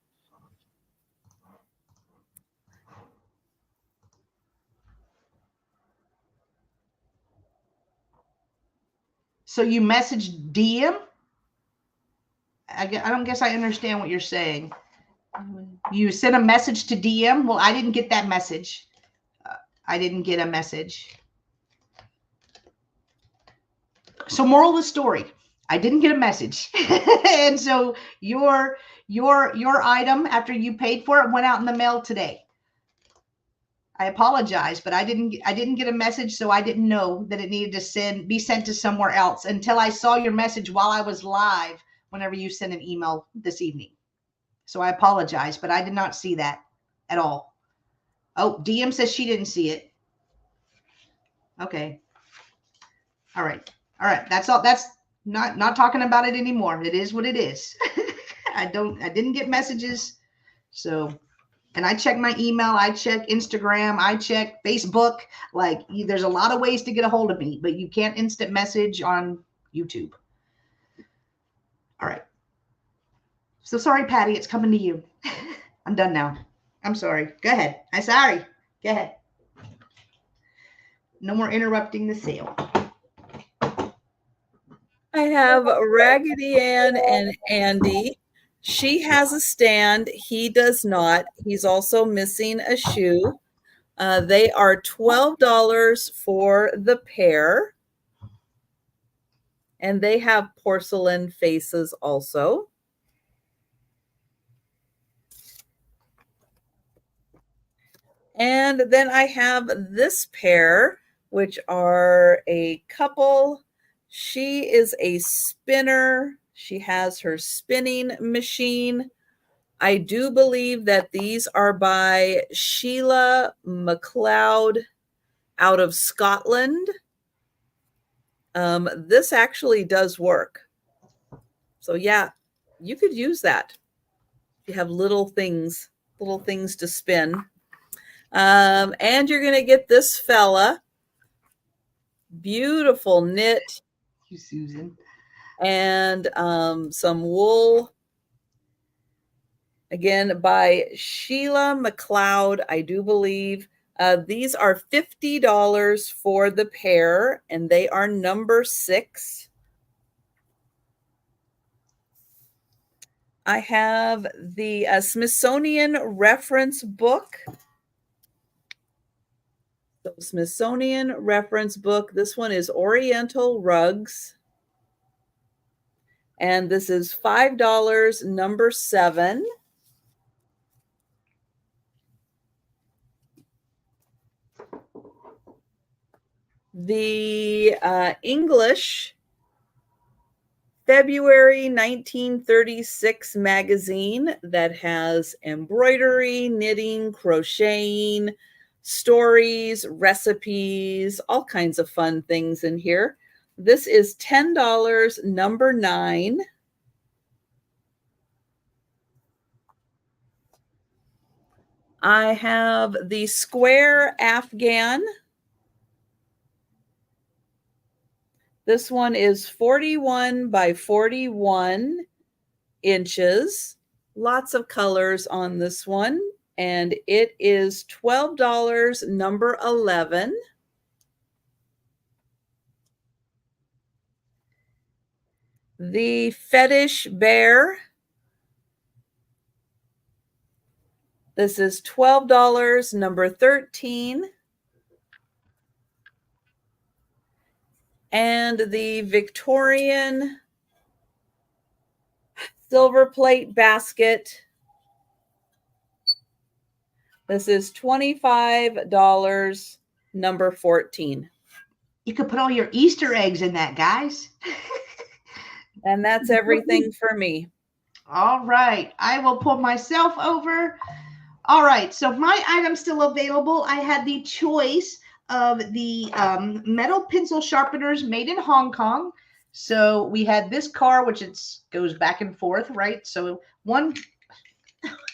So you messaged DM? I don't guess I understand what you're saying. You sent a message to DM? Well, I didn't get that message. I didn't get a message. So moral of the story, I didn't get a message. And so your item, after you paid for it, went out in the mail today. I apologize, but I didn't get a message, so I didn't know that it needed to be sent to somewhere else until I saw your message while I was live whenever you sent an email this evening. So I apologize, but I did not see that at all. Oh, DM says she didn't see it. Okay. All right. All right. That's all. That's not talking about it anymore. It is what it is. I didn't get messages. So, and I check my email. I check Instagram. I check Facebook. Like, there's a lot of ways to get a hold of me, but you can't instant message on YouTube. All right. So sorry, Patty. It's coming to you. I'm done now. I'm sorry. Go ahead. I'm sorry. Go ahead. No more interrupting the sale. I have Raggedy Ann and Andy. She has a stand. He does not. He's also missing a shoe. They are $12 for the pair. And they have porcelain faces also. And then I have this pair, which are a couple. She is a spinner. She has her spinning machine. I do believe that these are by Sheila McLeod out of Scotland. This actually does work. So yeah, you could use that. You have little things to spin. And you're going to get this fella. Beautiful knit. Thank you, Susan. And some wool. Again, by Sheila McLeod, I do believe. These are $50 for the pair, and they are number 6. I have the Smithsonian reference book. So Smithsonian reference book. This one is Oriental Rugs. And this is $5, number 7. The English February 1936 magazine that has embroidery, knitting, crocheting, stories, recipes, all kinds of fun things in here. This is $10, number 9. I have the square Afghan. This one is 41 by 41 inches. Lots of colors on this one. And it is $12, number 11. The Fetish Bear. This is $12, number 13. And the Victorian silver plate basket. This is $25, number 14. You could put all your Easter eggs in that, guys. And that's everything for me. All right. I will pull myself over. All right. So my item's still available. I had the choice of the metal pencil sharpeners made in Hong Kong. So we had this car, which goes back and forth, right? So one,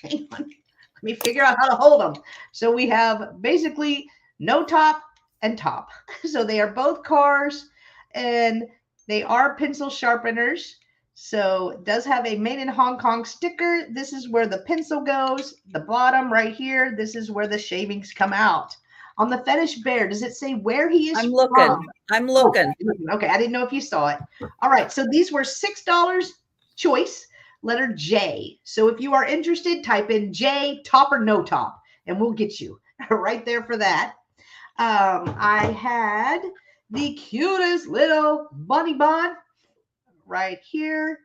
hang on, let me figure out how to hold them. So we have basically no top and top. So they are both cars and they are pencil sharpeners. So it does have a made in Hong Kong sticker. This is where the pencil goes. The bottom right here, this is where the shavings come out. On the fetish bear, does it say where he is I'm looking. from? I'm looking. Okay, I didn't know if you saw it. All right, so these were $6 choice, letter J. So if you are interested, type in J, top or no top, and we'll get you right there for that. I had the cutest little bunny bun right here.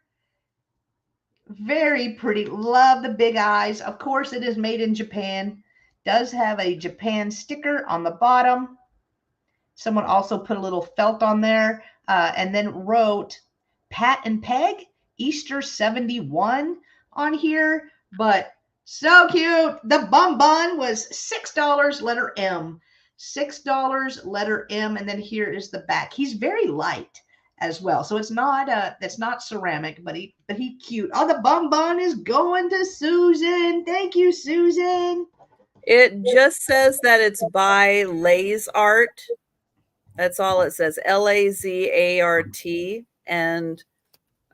Very pretty. Love the big eyes. Of course, it is made in Japan. Does have a Japan sticker on the bottom. Someone also put a little felt on there and then wrote Pat and Peg Easter 71 on here. But so cute. The bun was $6, letter M. $6, letter M. And then here is the back. He's very light as well. So it's not ceramic, but he cute. Oh, the bun is going to Susan. Thank you, Susan. It just says that it's by Lays Art. That's all it says, Lazart. And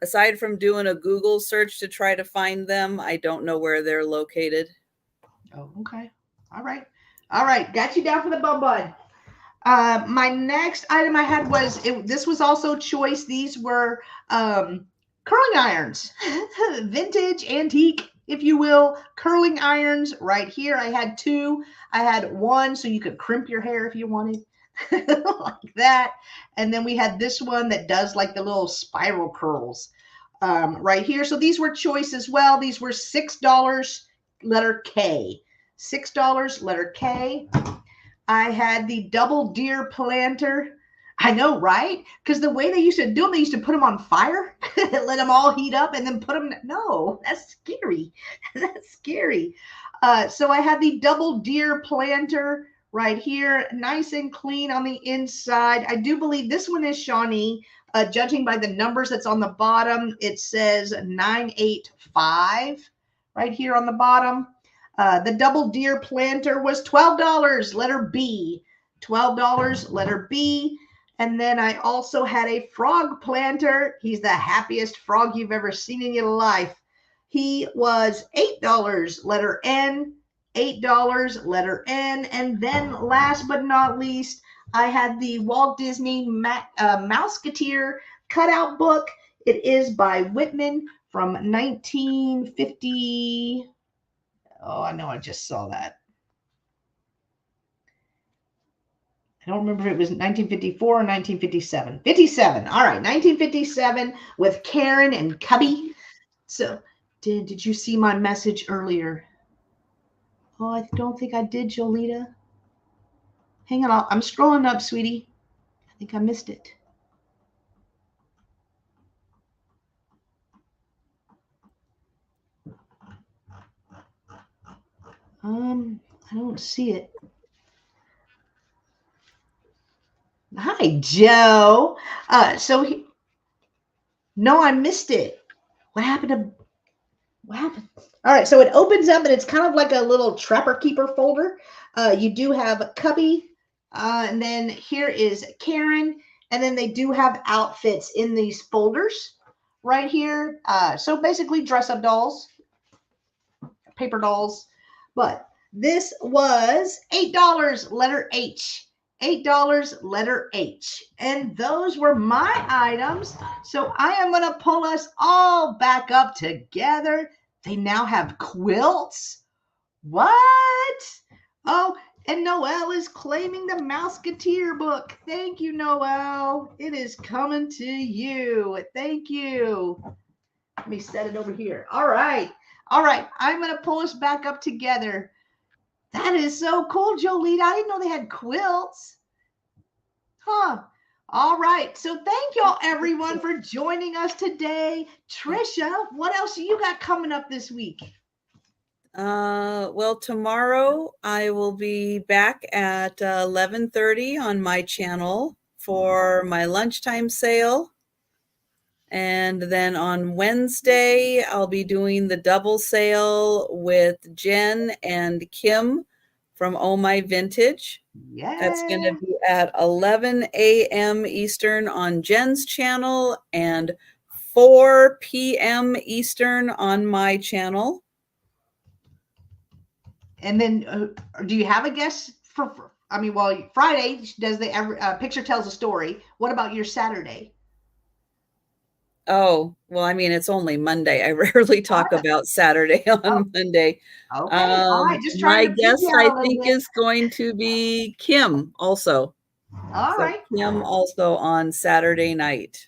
aside from doing a Google search to try to find them, I don't know where they're located. Oh, okay. All right. Got you down for the bun. My next item I had was, this was also choice. These were curling irons, vintage, antique, if you will, curling irons right here. I had two. I had one so you could crimp your hair if you wanted. Like that. And then we had this one that does like the little spiral curls right here. So these were choice as well. These were $6, letter K. $6, letter K. I had the double deer planter. I know, right? Because the way they used to do them, they used to put them on fire, let them all heat up, and then put them. No, that's scary. That's scary. So I had the double deer planter right here, nice and clean on the inside. I do believe this one is Shawnee. Judging by the numbers that's on the bottom, it says 985 right here on the bottom. The double deer planter was $12, letter B. $12, letter B. And then I also had a frog planter. He's the happiest frog you've ever seen in your life. He was $8, letter N. $8, letter N. And then last but not least, I had the Walt Disney Mouseketeer cutout book. It is by Whitman from 1950. Oh, I know, I just saw that. I don't remember if it was 1954 or 1957. 57. All right, 1957 with Karen and Cubby. So, did you see my message earlier? Oh, I don't think I did, Jolita. Hang on, I'm scrolling up, sweetie. I think I missed it. I don't see it. Hi, Joe. No, I missed it. What happened? All right, so it opens up and it's kind of like a little Trapper Keeper folder. You do have Cubby, and then here is Karen, and then they do have outfits in these folders right here. So basically dress-up dolls, paper dolls. But this was $8, letter H. $8, letter H. And those were my items. So I am going to pull us all back up together. They now have quilts. What? Oh, and Noelle is claiming the Mouseketeer book. Thank you, Noelle. It is coming to you. Thank you. Let me set it over here. All right. I'm going to pull us back up together. That is so cool, Jolita. I didn't know they had quilts. Huh. All right. So thank y'all, everyone, for joining us today. Trisha, what else you got coming up this week? Well, tomorrow I will be back at 11:30 on my channel for my lunchtime sale. And then on Wednesday, I'll be doing the double sale with Jen and Kim from Oh My Vintage. Yeah. That's going to be at 11 a.m. Eastern on Jen's channel and 4 p.m. Eastern on my channel. And then do you have a guest I mean, well, Friday does the picture tells a story. What about your Saturday? Oh, well, I mean, it's only Monday. I rarely talk about Saturday Oh, on Monday. okay. All right. Just trying My to prep guest, you I out a little think, bit. is going to be Kim also. All So right. Kim also on Saturday night.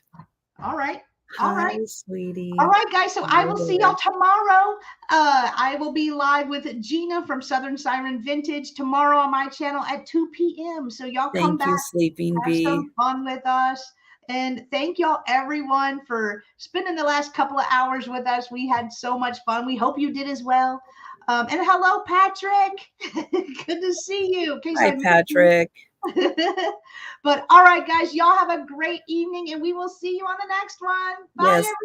All right. All Hi, right. All sweetie. right, guys. So I You're will see there. y'all tomorrow. I will be live with Gina from Southern Siren Vintage tomorrow on my channel at 2 p.m. So y'all come Thank you, back, Sleeping have Bee. some fun with us. And thank y'all, everyone, for spending the last couple of hours with us. We had so much fun. We hope you did as well. And hello, Patrick. Good to see you. In case I Hi, missed you. Patrick. But all right, guys, y'all have a great evening, and we will see you on the next one. Bye, Yes. everyone.